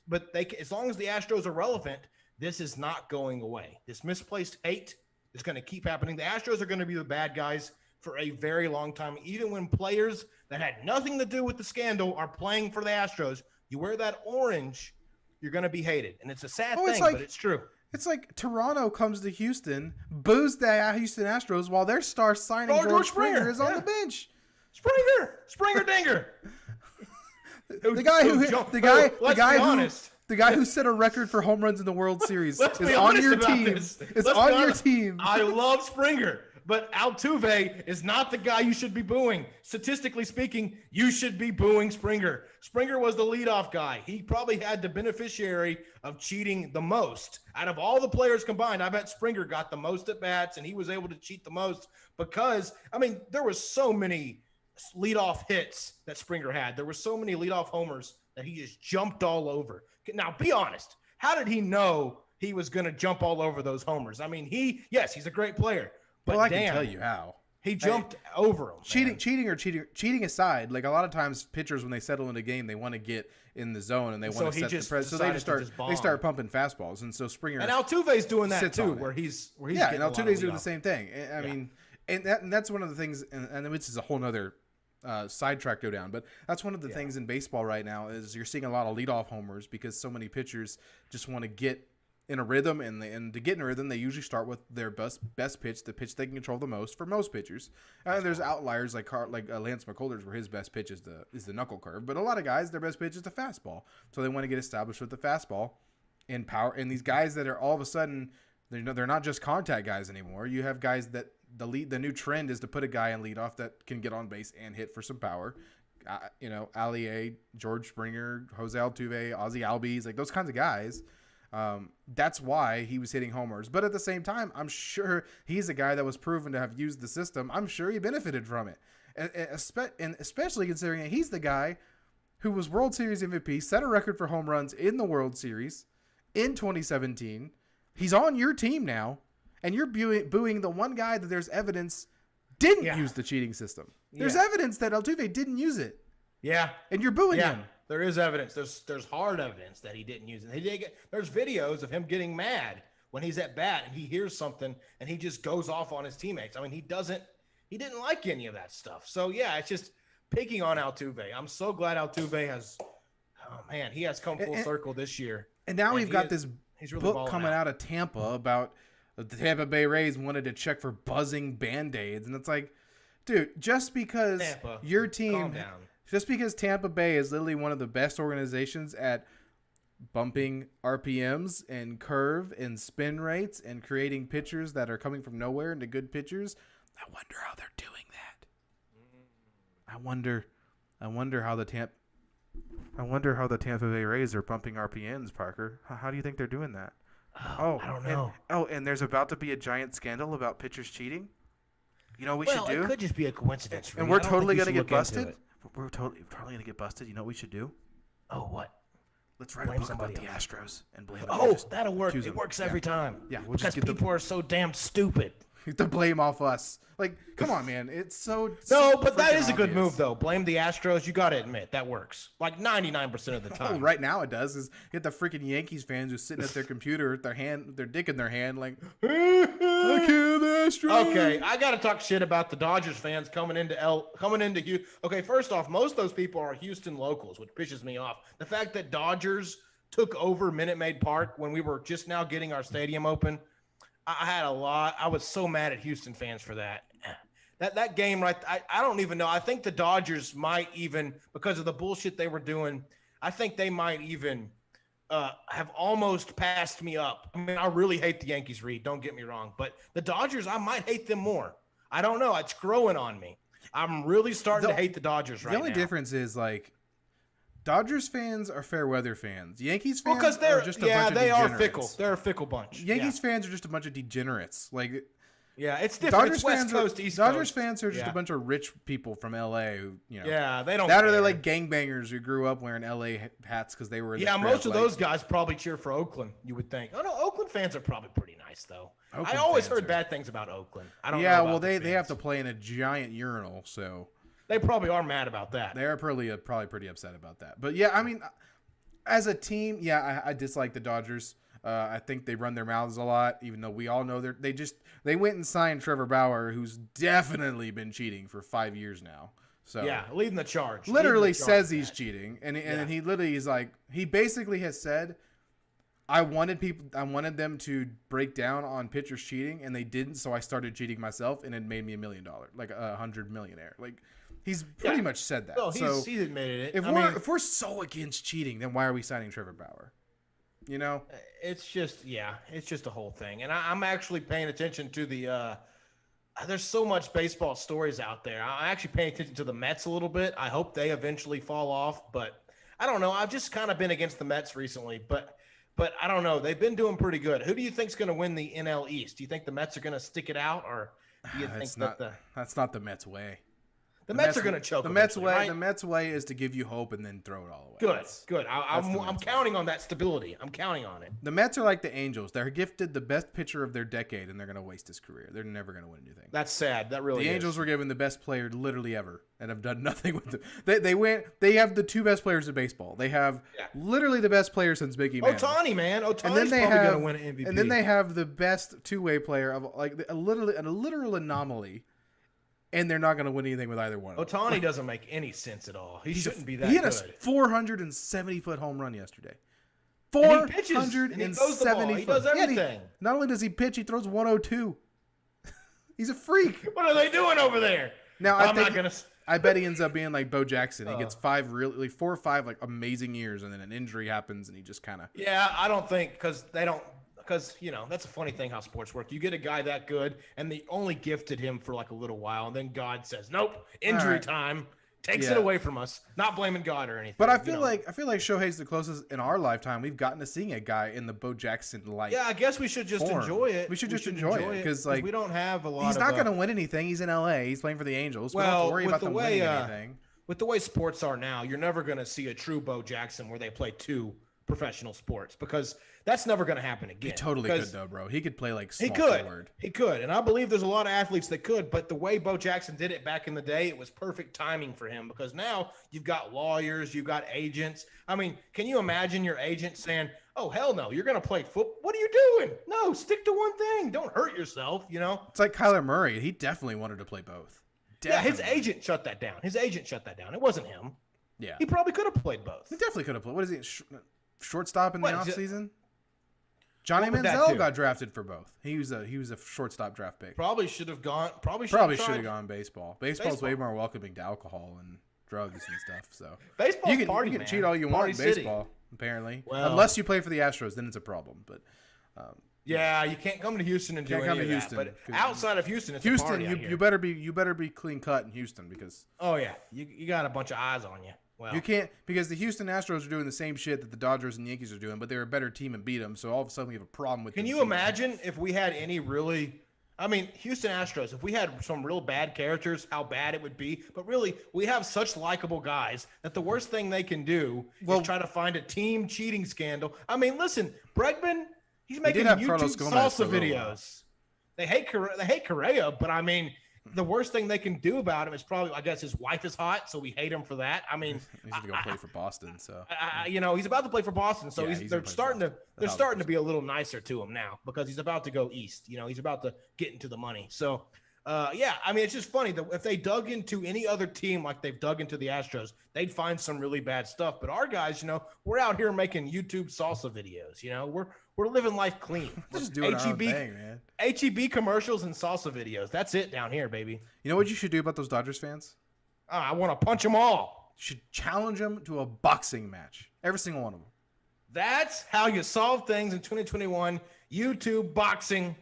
But as long as the Astros are relevant, this is not going away. This misplaced hate is going to keep happening. The Astros are going to be the bad guys for a very long time. Even when players that had nothing to do with the scandal are playing for the Astros, you wear that orange, you're going to be hated. And it's a sad thing, but it's true. It's like Toronto comes to Houston, boos the Houston Astros while their star signing George Springer is on the bench. Springer Dinger. The guy who set a record for home runs in the World Series is on your team. I love Springer, but Altuve is not the guy you should be booing. Statistically speaking, you should be booing Springer. Springer was the leadoff guy. He probably had the beneficiary of cheating the most. Out of all the players combined, I bet Springer got the most at bats, and he was able to cheat the most because, there was so many leadoff hits that Springer had. There were so many leadoff homers that he just jumped all over. Now, be honest. How did he know he was going to jump all over those homers? He's a great player. But I can tell you how. He jumped over him. Cheating aside, like a lot of times pitchers, when they settle in a game, they want to get in the zone and they want to set the press. So they start pumping fastballs. And so Springer and Altuve's doing that too, where he's and Altuve's doing the same thing. And that's one of the things, and this is a whole nother sidetrack go down, but that's one of the things in baseball right now is you're seeing a lot of leadoff homers because so many pitchers just want to get in a rhythm, and to get in a rhythm, they usually start with their best pitch, the pitch they can control the most for most pitchers. There's outliers like Lance McCullers, where his best pitch is the knuckle curve, but a lot of guys, their best pitch is the fastball, so they want to get established with the fastball and power. And these guys that are all of a sudden they're not just contact guys anymore. You have guys that the new trend is to put a guy in leadoff that can get on base and hit for some power. Allier, George Springer, Jose Altuve, Ozzy Albies, like those kinds of guys. That's why he was hitting homers. But at the same time, I'm sure he's a guy that was proven to have used the system. I'm sure he benefited from it. And especially considering he's the guy who was World Series MVP, set a record for home runs in the World Series in 2017. He's on your team now, and you're booing the one guy that there's evidence didn't use the cheating system. There's evidence that Altuve didn't use it. Yeah. And you're booing him. There is evidence. There's hard evidence that he didn't use it. There's videos of him getting mad when he's at bat and he hears something and he just goes off on his teammates. I mean, he didn't like any of that stuff. So yeah, it's just picking on Altuve. I'm so glad Altuve has come full circle this year. And now we've got this book coming out of Tampa about the Tampa Bay Rays wanted to check for buzzing Band-Aids. And it's like, dude, just because Tampa, your team, calm down. Just because Tampa Bay is literally one of the best organizations at bumping RPMs and curve and spin rates and creating pitchers that are coming from nowhere into good pitchers, I wonder how they're doing that. I wonder how the Tampa Bay Rays are bumping RPMs, Parker. How do you think they're doing that? I don't know. And there's about to be a giant scandal about pitchers cheating. You know what we should do? It could just be a coincidence. And we're totally going to get busted. We're totally going to get busted. You know what we should do? Oh, what? Let's write a book about the Astros and blame them. Oh, that'll work. It works every time. Yeah, because people are so damn stupid. To blame off us. Like, come on, man. It's so No, but that is a good move, though. Blame the Astros. You got to admit, that works. Like 99% of the time. Oh, right now it does. Is you get the freaking Yankees fans who's sitting at their computer, their dick in their hand, like, I kill the Astros. Okay, I got to talk shit about the Dodgers fans coming into Houston. Okay, first off, most of those people are Houston locals, which pisses me off. The fact that Dodgers took over Minute Maid Park when we were just now getting our stadium open, I was so mad at Houston fans for that. That game, right? I don't even know. I think the Dodgers might even, because of the bullshit they were doing, I think they might even have almost passed me up. I mean, I really hate the Yankees, Reed. Don't get me wrong. But the Dodgers, I might hate them more. I don't know. It's growing on me. I'm really starting to hate the Dodgers right now. The only difference is, like, Dodgers fans are fair weather fans. Yankees fans are just a bunch of degenerates. They are fickle. They're a fickle bunch. Yankees fans are just a bunch of degenerates. Like, yeah, it's different. Dodgers it's West fans Coast, East Dodgers Coast. fans are just a bunch of rich people from LA who, Yeah, they don't. That or they're like gangbangers who grew up wearing LA hats because they were. In the most of those guys probably cheer for Oakland. You would think. Oh no, Oakland fans are probably pretty nice though. I always heard bad things about Oakland. I don't. Yeah, well, they have to play in a giant urinal, so they probably are mad about that. They are probably pretty upset about that. But yeah, I mean, as a team, yeah, I dislike the Dodgers. I think they run their mouths a lot, even though we all know they went and signed Trevor Bauer, who's definitely been cheating for 5 years now. So yeah, leading the charge. Literally says he's cheating, and he literally is like, he basically has said, I wanted them to break down on pitchers cheating, and they didn't, so I started cheating myself, and it made me $1 million, like a 100 millionaire. Like, he's pretty much said that. No, he's admitted it. If we're so against cheating, then why are we signing Trevor Bauer? You know, it's just a whole thing. And I'm actually paying attention to the there's so much baseball stories out there. I'm actually paying attention to the Mets a little bit. I hope they eventually fall off, but I don't know. I've just kind of been against the Mets recently, but I don't know. They've been doing pretty good. Who do you think's going to win the NL East? Do you think the Mets are going to stick it out, or do you think that's not the Mets way? The Mets are going to choke. The Mets way, right? The Mets way is to give you hope and then throw it all away. Good. I'm counting on that stability. I'm counting on it. The Mets are like the Angels. They're gifted the best pitcher of their decade, and they're going to waste his career. They're never going to win anything. That's sad. That really. The Angels were given the best player literally ever, and have done nothing with them. They have the two best players in baseball. They have literally the best player since Mickey Mantle. Ohtani, man. Ohtani's probably going to win an MVP. And then they have the best two-way player of like a literal anomaly. And they're not going to win anything with either one of them. Ohtani doesn't make any sense at all. He shouldn't be that good. He had a 470-foot home run yesterday. 470. He does everything. Not only does he pitch, he throws 102. He's a freak. What are they doing over there? Now I bet he ends up being like Bo Jackson. He gets 4 or 5 like amazing years, and then an injury happens, and he just kind of. Yeah, I don't think because that's a funny thing how sports work. You get a guy that good, and they only gifted him for like a little while, and then God says, "Nope, injury time." Takes Yeah. it away from us. Not blaming God or anything. But I feel like Shohei's the closest in our lifetime we've gotten to seeing a guy in the Bo Jackson like. Yeah, I guess we should just form. enjoy it. We should just enjoy it because like we don't have a lot. He's not going to win anything. He's in LA. He's playing for the Angels. We don't have to worry about them winning anything. With the way sports are now, you're never going to see a true Bo Jackson where they play 2 professional sports because that's never going to happen again. He totally could though, bro. He could play like small forward. He could, and I believe there's a lot of athletes that could. But the way Bo Jackson did it back in the day, it was perfect timing for him because now you've got lawyers, you've got agents. I mean, can you imagine your agent saying, "Oh hell no, you're going to play football? What are you doing? No, stick to one thing. Don't hurt yourself." You know, it's like Kyler Murray. He definitely wanted to play both. Definitely. Yeah, his agent shut that down. It wasn't him. Yeah, he probably could have played both. He definitely could have played. What is he? Shortstop in the offseason? Johnny Manziel got drafted for both. He was a shortstop draft pick. Probably should have gone. Probably should have gone baseball. Baseball's way more welcoming to alcohol and drugs and stuff. So baseball's you can cheat all you want in baseball, apparently. Well, unless you play for the Astros, then it's a problem. But yeah, you can't come to Houston and do any of that. But outside of Houston, it's a party out here. you better be clean cut in Houston because you got a bunch of eyes on you. Well, you can't because the Houston Astros are doing the same shit that the Dodgers and Yankees are doing, but they're a better team and beat them. So all of a sudden we have a problem with. Can you imagine if we had any really? I mean, Houston Astros. If we had some real bad characters, how bad it would be. But really, we have such likable guys that the worst thing they can do is try to find a team cheating scandal. I mean, listen, Bregman, he's making YouTube salsa videos. They hate Correa, but I mean. The worst thing they can do about him is probably, I guess, his wife is hot, so we hate him for that. I mean, he's going to go play for Boston, so he's about to play for Boston, so they're starting to be a little nicer to him now because he's about to go east. You know, he's about to get into the money. So, I mean, it's just funny that if they dug into any other team like they've dug into the Astros, they'd find some really bad stuff. But our guys, we're out here making YouTube salsa videos. We're living life clean. Just doing our own thing, man. HEB commercials and salsa videos. That's it down here, baby. You know what you should do about those Dodgers fans? I want to punch them all. You should challenge them to a boxing match. Every single one of them. That's how you solve things in 2021. YouTube boxing.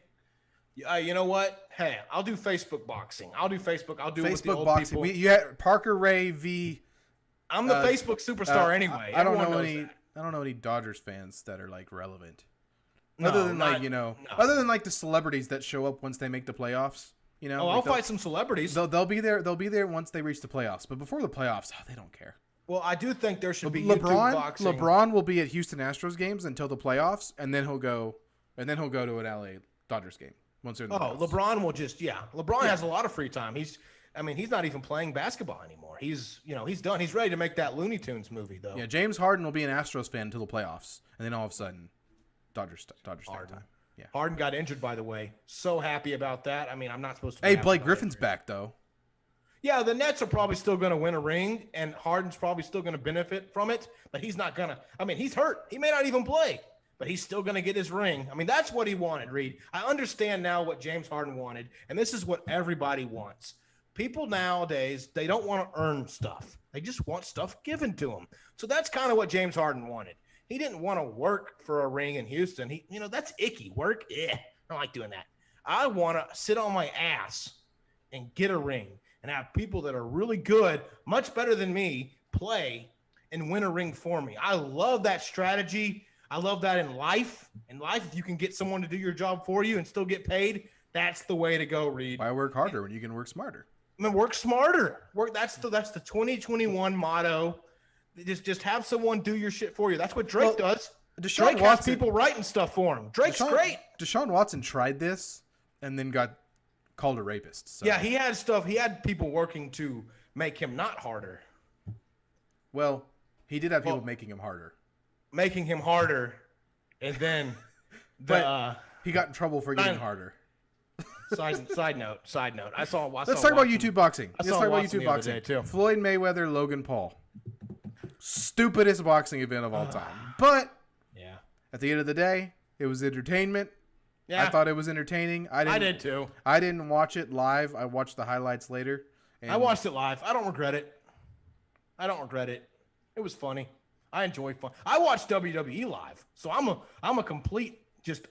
You know what? Hey, I'll do Facebook boxing. I'll do Facebook. I'll do Facebook it with the old boxing. People. You had Parker Ray v. I'm the Facebook superstar anyway. I don't know any Dodgers fans that are like relevant. Other than the celebrities that show up once they make the playoffs, I'll fight some celebrities. They'll be there. They'll be there once they reach the playoffs. But before the playoffs, they don't care. Well, I do think there should be YouTube boxing. LeBron will be at Houston Astros games until the playoffs, and then he'll go to an LA Dodgers game once they're in the playoffs. LeBron will LeBron has a lot of free time. He's not even playing basketball anymore. He's done. He's ready to make that Looney Tunes movie though. Yeah, James Harden will be an Astros fan until the playoffs, and then all of a sudden. Dodgers Harden. time. Yeah. Harden got injured, by the way. So happy about that. I mean, I'm not supposed to. Hey, Blake Griffin's back though. Yeah, the Nets are probably still going to win a ring, and Harden's probably still going to benefit from it. But he's not gonna. I mean, he's hurt. He may not even play, but he's still going to get his ring. I mean, that's what he wanted, Reed. I understand now what James Harden wanted, and this is what everybody wants. People nowadays, they don't want to earn stuff. They just want stuff given to them. So that's kind of what James Harden wanted. He didn't want to work for a ring in Houston. That's icky. Work? I don't like doing that. I want to sit on my ass and get a ring and have people that are really good, much better than me, play and win a ring for me. I love that strategy. I love that in life. In life, if you can get someone to do your job for you and still get paid, that's the way to go, Reed. Why work harder when you can work smarter? I mean, work smarter. That's the 2021 motto. Just have someone do your shit for you. That's what Drake does. Drake has people writing stuff for him. Drake's great. Deshaun Watson tried this and then got called a rapist. So. Yeah, he had stuff. He had people working to make him not harder. Well, he did have people making him harder. Making him harder, and then he got in trouble for getting harder. Side note. Let's talk about YouTube boxing. Floyd Mayweather, Logan Paul. Stupidest boxing event of all time. But at the end of the day, it was entertainment. Yeah. I thought it was entertaining. I did too. I didn't watch it live. I watched the highlights later. I watched it live. I don't regret it. It was funny. I enjoyed fun. I watched WWE live. So I'm a complete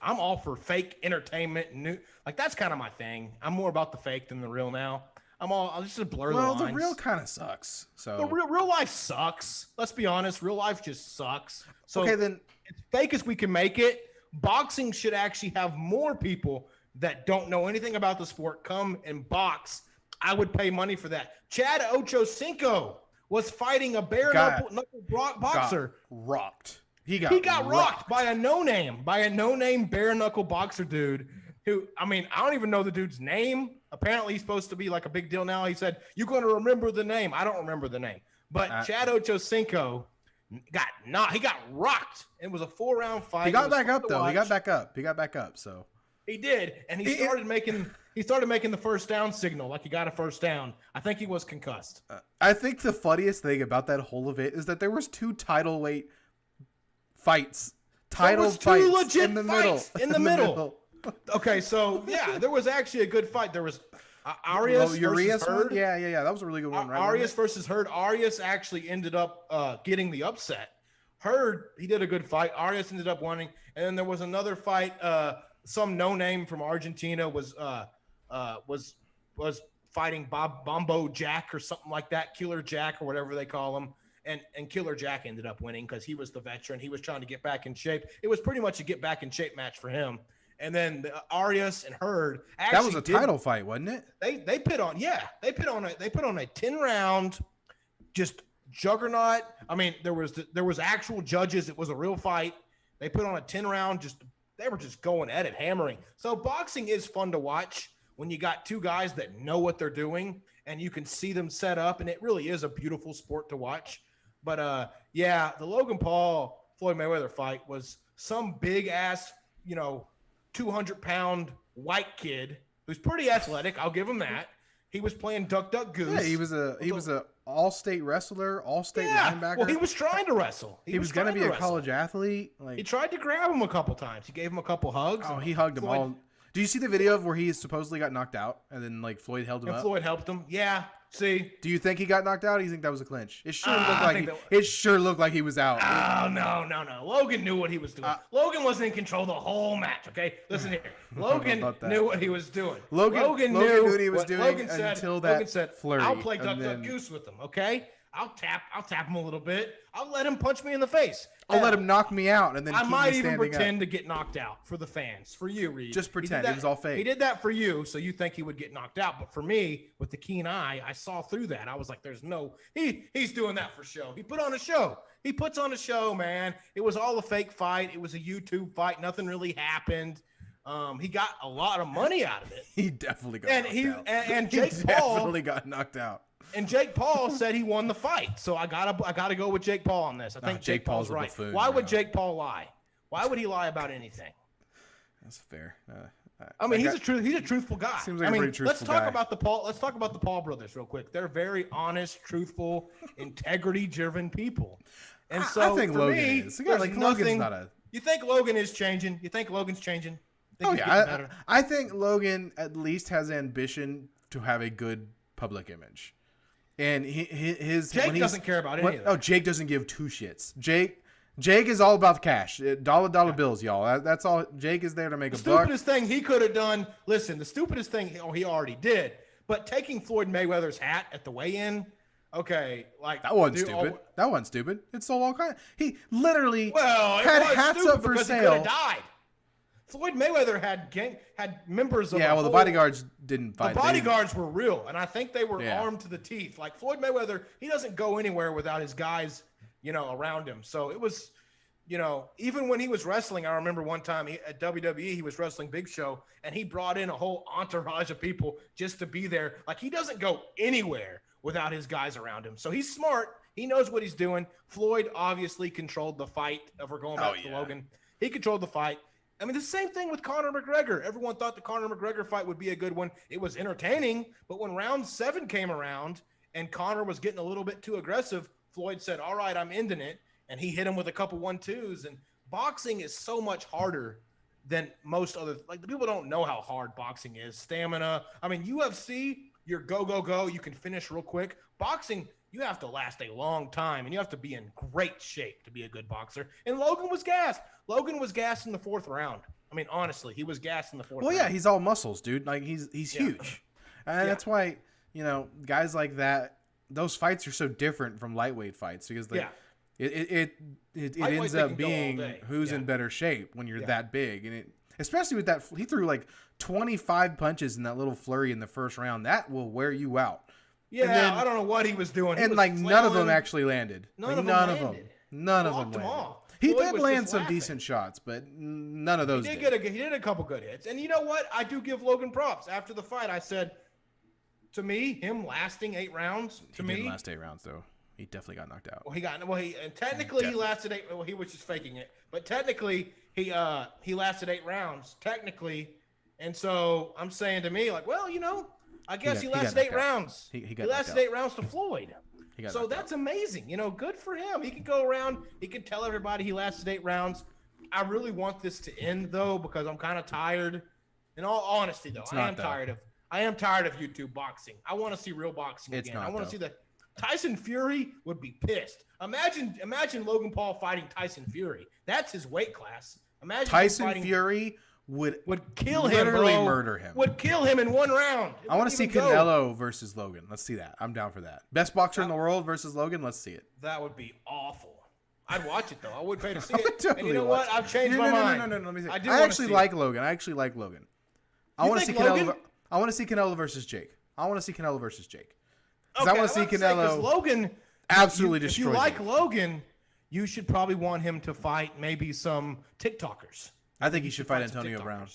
I'm all for fake entertainment and that's kind of my thing. I'm more about the fake than the real now. I'll just blur the Well, lines. the real kind of sucks. So The real life sucks. Let's be honest. Real life just sucks. So okay, then as fake as we can make it, boxing should actually have more people that don't know anything about the sport come and box. I would pay money for that. Chad Ochocinco was fighting a bare knuckle boxer. Rocked. He got rocked by a no-name bare knuckle boxer dude who, I mean, I don't even know the dude's name. Apparently he's supposed to be like a big deal now. He said, "You're going to remember the name." I don't remember the name. But Chad Ochocinco he got rocked. It was a 4-round fight. He got back up though. He got back up. So he did, and he started making the first down signal like he got a first down. I think he was concussed. I think the funniest thing about that whole event is that there was 2 title weight fights. Legit in the middle. Okay, so yeah, there was actually a good fight. There was Arias versus Hurd. Yeah, that was a really good one, right? Arias versus Hurd. Arias actually ended up getting the upset. Hurd, he did a good fight. Arias ended up winning, and then there was another fight. Some no name from Argentina was fighting Bombo Jack or something like that, Killer Jack or whatever they call him. And Killer Jack ended up winning because he was the veteran. He was trying to get back in shape. It was pretty much a get back in shape match for him. And then Arias and Hurd. That was a title fight, wasn't it? They put on a 10-round just juggernaut. I mean, there was actual judges. It was a real fight. They put on a 10-round. They were just going at it, hammering. So boxing is fun to watch when you got 2 guys that know what they're doing and you can see them set up, and it really is a beautiful sport to watch. But yeah, the Logan Paul Floyd Mayweather fight was some big ass, 200-pound white kid who's pretty athletic. I'll give him that. He was playing duck, duck, goose. Yeah, he was a all-state wrestler, all-state linebacker. Well, he was trying to wrestle. He was going to be a college athlete. He tried to grab him a couple times. He gave him a couple hugs. Oh, he hugged him all. Do you see the video of where he supposedly got knocked out and then Floyd held him up? Floyd helped him. Yeah. See. Do you think he got knocked out? Or do you think that was a clinch? It sure looked like he was out. Oh, no. Logan knew what he was doing. Logan wasn't in control the whole match, okay? Listen here. Logan knew what he was doing. Logan knew what he was doing until that flurry. I'll play duck, duck, goose with him, okay? I'll tap him a little bit. I'll let him punch me in the face. I'll let him knock me out, and then I might even pretend to get knocked out for the fans, for you, Reed. Just pretend. It was all fake. He did that for you, so you think he would get knocked out. But for me, with the keen eye, I saw through that. I was like, "There's no." He's doing that for show. He put on a show. He puts on a show, man. It was all a fake fight. It was a YouTube fight. Nothing really happened. He got a lot of money out of it. He definitely got knocked out. And Jake Paul definitely got knocked out. And Jake Paul said he won the fight, so I gotta go with Jake Paul on this. I think Jake Paul's right. Buffoon, Why would Jake Paul lie? Why would he lie about anything? That's fair. I mean, he's a truthful guy. Seems like a pretty truthful guy. Let's talk about the Paul brothers real quick. They're very honest, truthful, integrity-driven people. And so I think for Logan me, is. Logan's not a. You think Logan is changing? You think Logan's changing? Oh yeah, I think Logan at least has ambition to have a good public image. And Jake doesn't care about any of that. Oh, Jake doesn't give 2 shits. Jake is all about the cash. Dollar bills, y'all. That's all. Jake is there to make a buck. The stupidest thing he could have done, the stupidest thing he already did, but taking Floyd Mayweather's hat at the weigh-in, okay, that wasn't stupid. That wasn't stupid. It sold all kinds. He literally had hats up for sale. He could have died. Floyd Mayweather had members of the bodyguards didn't fight. The bodyguards were real, and I think they were armed to the teeth. Like Floyd Mayweather, he doesn't go anywhere without his guys, around him. So it was, even when he was wrestling, I remember one time at WWE, he was wrestling Big Show, and he brought in a whole entourage of people just to be there. Like he doesn't go anywhere without his guys around him. So he's smart. He knows what he's doing. Floyd obviously controlled the fight. If we're going back to Logan, he controlled the fight. I mean, the same thing with Conor McGregor. Everyone thought the Conor McGregor fight would be a good one. It was entertaining, but when round 7 came around and Conor was getting a little bit too aggressive, Floyd said, "All right, I'm ending it," and he hit him with a couple 1-2s. And boxing is so much harder than most other. Like the people don't know how hard boxing is. Stamina. I mean, UFC, you're go. You can finish real quick. Boxing, you have to last a long time, and you have to be in great shape to be a good boxer. And Logan was gassed. Logan was gassed in the 4th round. I mean, honestly, he was gassed in the 4th round. Well, yeah, he's all muscles, dude. Like, he's huge. And that's why, guys like that, those fights are so different from lightweight fights because it ends up being who's in better shape when you're that big, and especially with that, he threw like 25 punches in that little flurry in the first round. That will wear you out. Yeah, then, I don't know what he was doing. And none of them actually landed. None of them landed. He did land some decent shots, but none of those he did a couple good hits. And you know what? I do give Logan props. After the fight, I said, to me, him lasting 8 rounds, he didn't last 8 rounds, though. He definitely got knocked out. Technically he lasted 8. Well, he was just faking it. But technically, he lasted 8 rounds. Technically. And so I'm saying to me, like, well, I guess he lasted 8 rounds. He lasted 8 rounds to Floyd. So that's amazing. Good for him. He can go around. He can tell everybody he lasted 8 rounds. I really want this to end, though, because I'm kind of tired. In all honesty, though, I am tired of YouTube boxing. I want to see real boxing again. I want to see the Tyson Fury would be pissed. Imagine Logan Paul fighting Tyson Fury. That's his weight class. Imagine Tyson Fury would kill him, literally murder him. Would kill him in 1 round. I want to see Canelo versus Logan. Let's see that. I'm down for that. Best boxer in the world versus Logan. Let's see it. That would be awful. I'd watch it though. I would pay to see it. Totally, and you know what? I've changed my mind. No. Let me see. I actually like Logan. I want to see Canelo. I want to see Canelo versus Jake. Because I want to see Canelo. Logan absolutely destroy. If you like Logan, you should probably want him to fight maybe some TikTokers. I think he should fight Antonio Brown.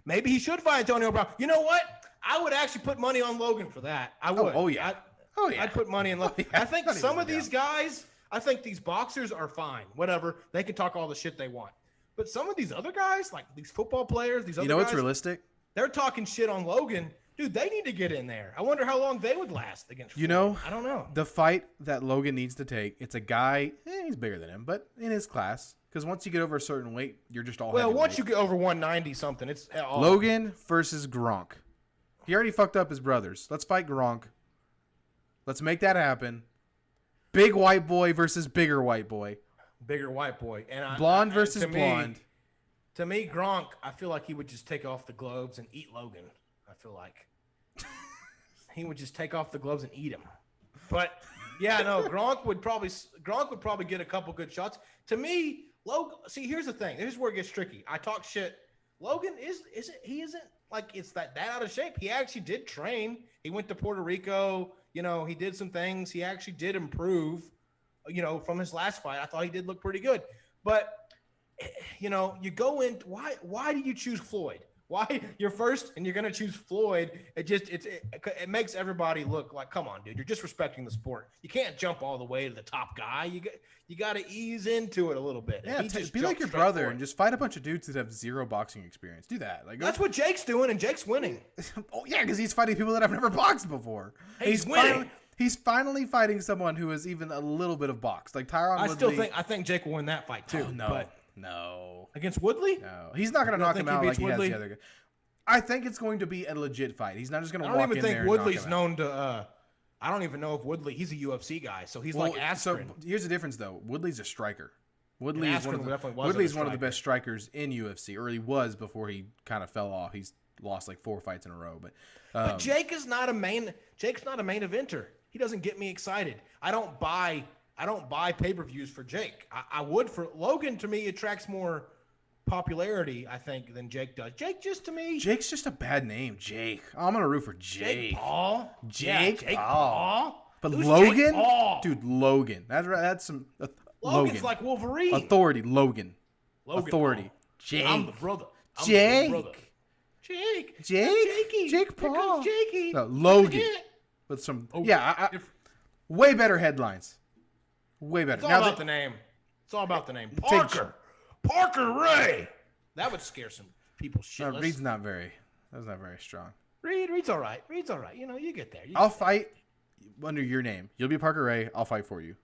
Maybe he should fight Antonio Brown. You know what? I would actually put money on Logan for that. I would. Oh yeah. I'd put money on Logan. I think some of these guys, I think these boxers are fine. Whatever. They can talk all the shit they want. But some of these other guys, like these football players, these other guys. What's realistic? They're talking shit on Logan. Dude, they need to get in there. I wonder how long they would last against Floyd. I don't know. The fight that Logan needs to take, it's a guy, he's bigger than him, but in his class. Because once you get over a certain weight, you're just all heavyweight. Once you get over 190 something, it's all... Logan versus Gronk. He already fucked up his brothers. Let's fight Gronk. Let's make that happen. Big white boy versus bigger white boy. Bigger white boy. And blonde versus blonde. To me, Gronk, I feel like he would just take off the gloves and eat Logan. I feel like he would just take off the gloves and eat him. But yeah, no, Gronk would probably get a couple good shots. To me, Logan. See, here's the thing. Here's where it gets tricky. I talk shit. Logan isn't like it's that out of shape. He actually did train. He went to Puerto Rico. He did some things. He actually did improve. From his last fight, I thought he did look pretty good. But you go in. Why do you choose Floyd? Why you're first and you're gonna choose Floyd? It makes everybody look like, come on, dude, you're disrespecting the sport. You can't jump all the way to the top guy. You got to ease into it a little bit. Yeah, be like your brother and just fight a bunch of dudes that have zero boxing experience. Do that. That's what Jake's doing, and Jake's winning. Oh yeah, because he's fighting people that have never boxed before. He's winning. He's finally fighting someone who is even a little bit of box, like Tyron Woodley. I think Jake will win that fight too. Oh, no. No. Against Woodley? No. He's not going to knock him out like he has the other guy. I think it's going to be a legit fight. He's not just going to walk in there and knock him out. I don't even think Woodley's known to I don't even know if Woodley, he's a UFC guy, so he's like Askren. So here's the difference though. Woodley's a striker. Woodley's one of the best strikers in UFC, or he was before he kind of fell off. He's lost like 4 fights in a row, but Jake is not a main eventer. He doesn't get me excited. I don't buy pay-per-views for Jake. I would for Logan. To me, attracts more popularity, I think, than Jake does. Jake's just a bad name. Jake. I'm gonna root for Jake. Jake Paul. Jake Paul. But Logan, dude, Logan. That's some. Logan's Logan. like Wolverine. Authority. Logan. Authority. Paul. Jake. I'm the brother. Jake. Jakey. Jake Paul. Jakey. No, Logan. With some. Way better headlines. Way better. It's all about the name. It's all about the name. Parker Ray. That would scare some people shitless. Reed's not very strong. Reed's all right. You get there. I'll fight under your name. You'll be Parker Ray. I'll fight for you.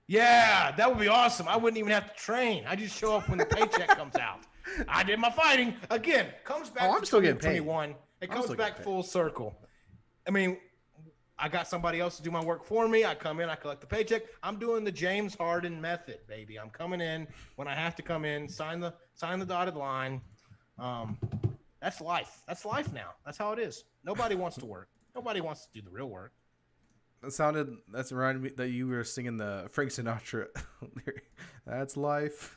Yeah, that would be awesome. I wouldn't even have to train. I just show up when the paycheck comes out. I did my fighting. Again, comes back I'm still getting paid. 21. It comes back full circle. I mean, I got somebody else to do my work for me. I come in, I collect the paycheck. I'm doing the James Harden method, baby. I'm coming in when I have to come in, sign the dotted line. That's life. That's life now. That's how it is. Nobody wants to work. Nobody wants to do the real work. That's reminded me that you were singing the Frank Sinatra lyric. That's life.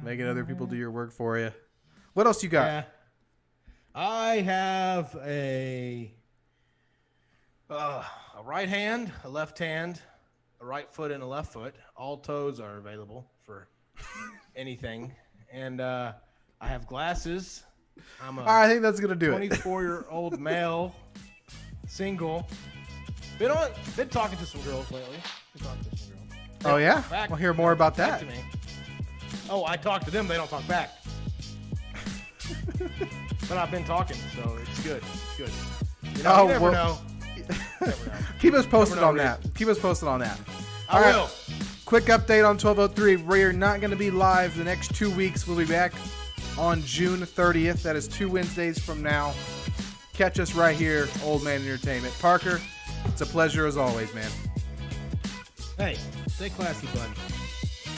Making other people do your work for you. What else you got? Yeah. I have a right hand, a left hand, a right foot, and a left foot. All toes are available for anything. And I have glasses. I'm a I think that's gonna do it. 24-year-old male, single. Been talking to some girls lately. Oh yeah, Back- we'll hear more about back that. to me. Oh, I talk to them. They don't talk back. But I've been talking, so it's good. It's good. You know, Oh, you never well- know. You never know. Keep us posted Never know, on that. Keep us posted on that. I All right. will. Quick update on 1203. We're not going to be live the next 2 weeks. We'll be back on June 30th. That is 2 Wednesdays from now. Catch us right here, Old Man Entertainment. Parker, it's a pleasure as always, man. Hey, stay classy, bud.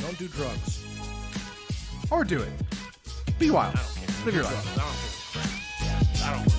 Don't do drugs. Or do it. Be wild. I don't care. Live your Drugs. life. I don't care. Yeah, I don't care.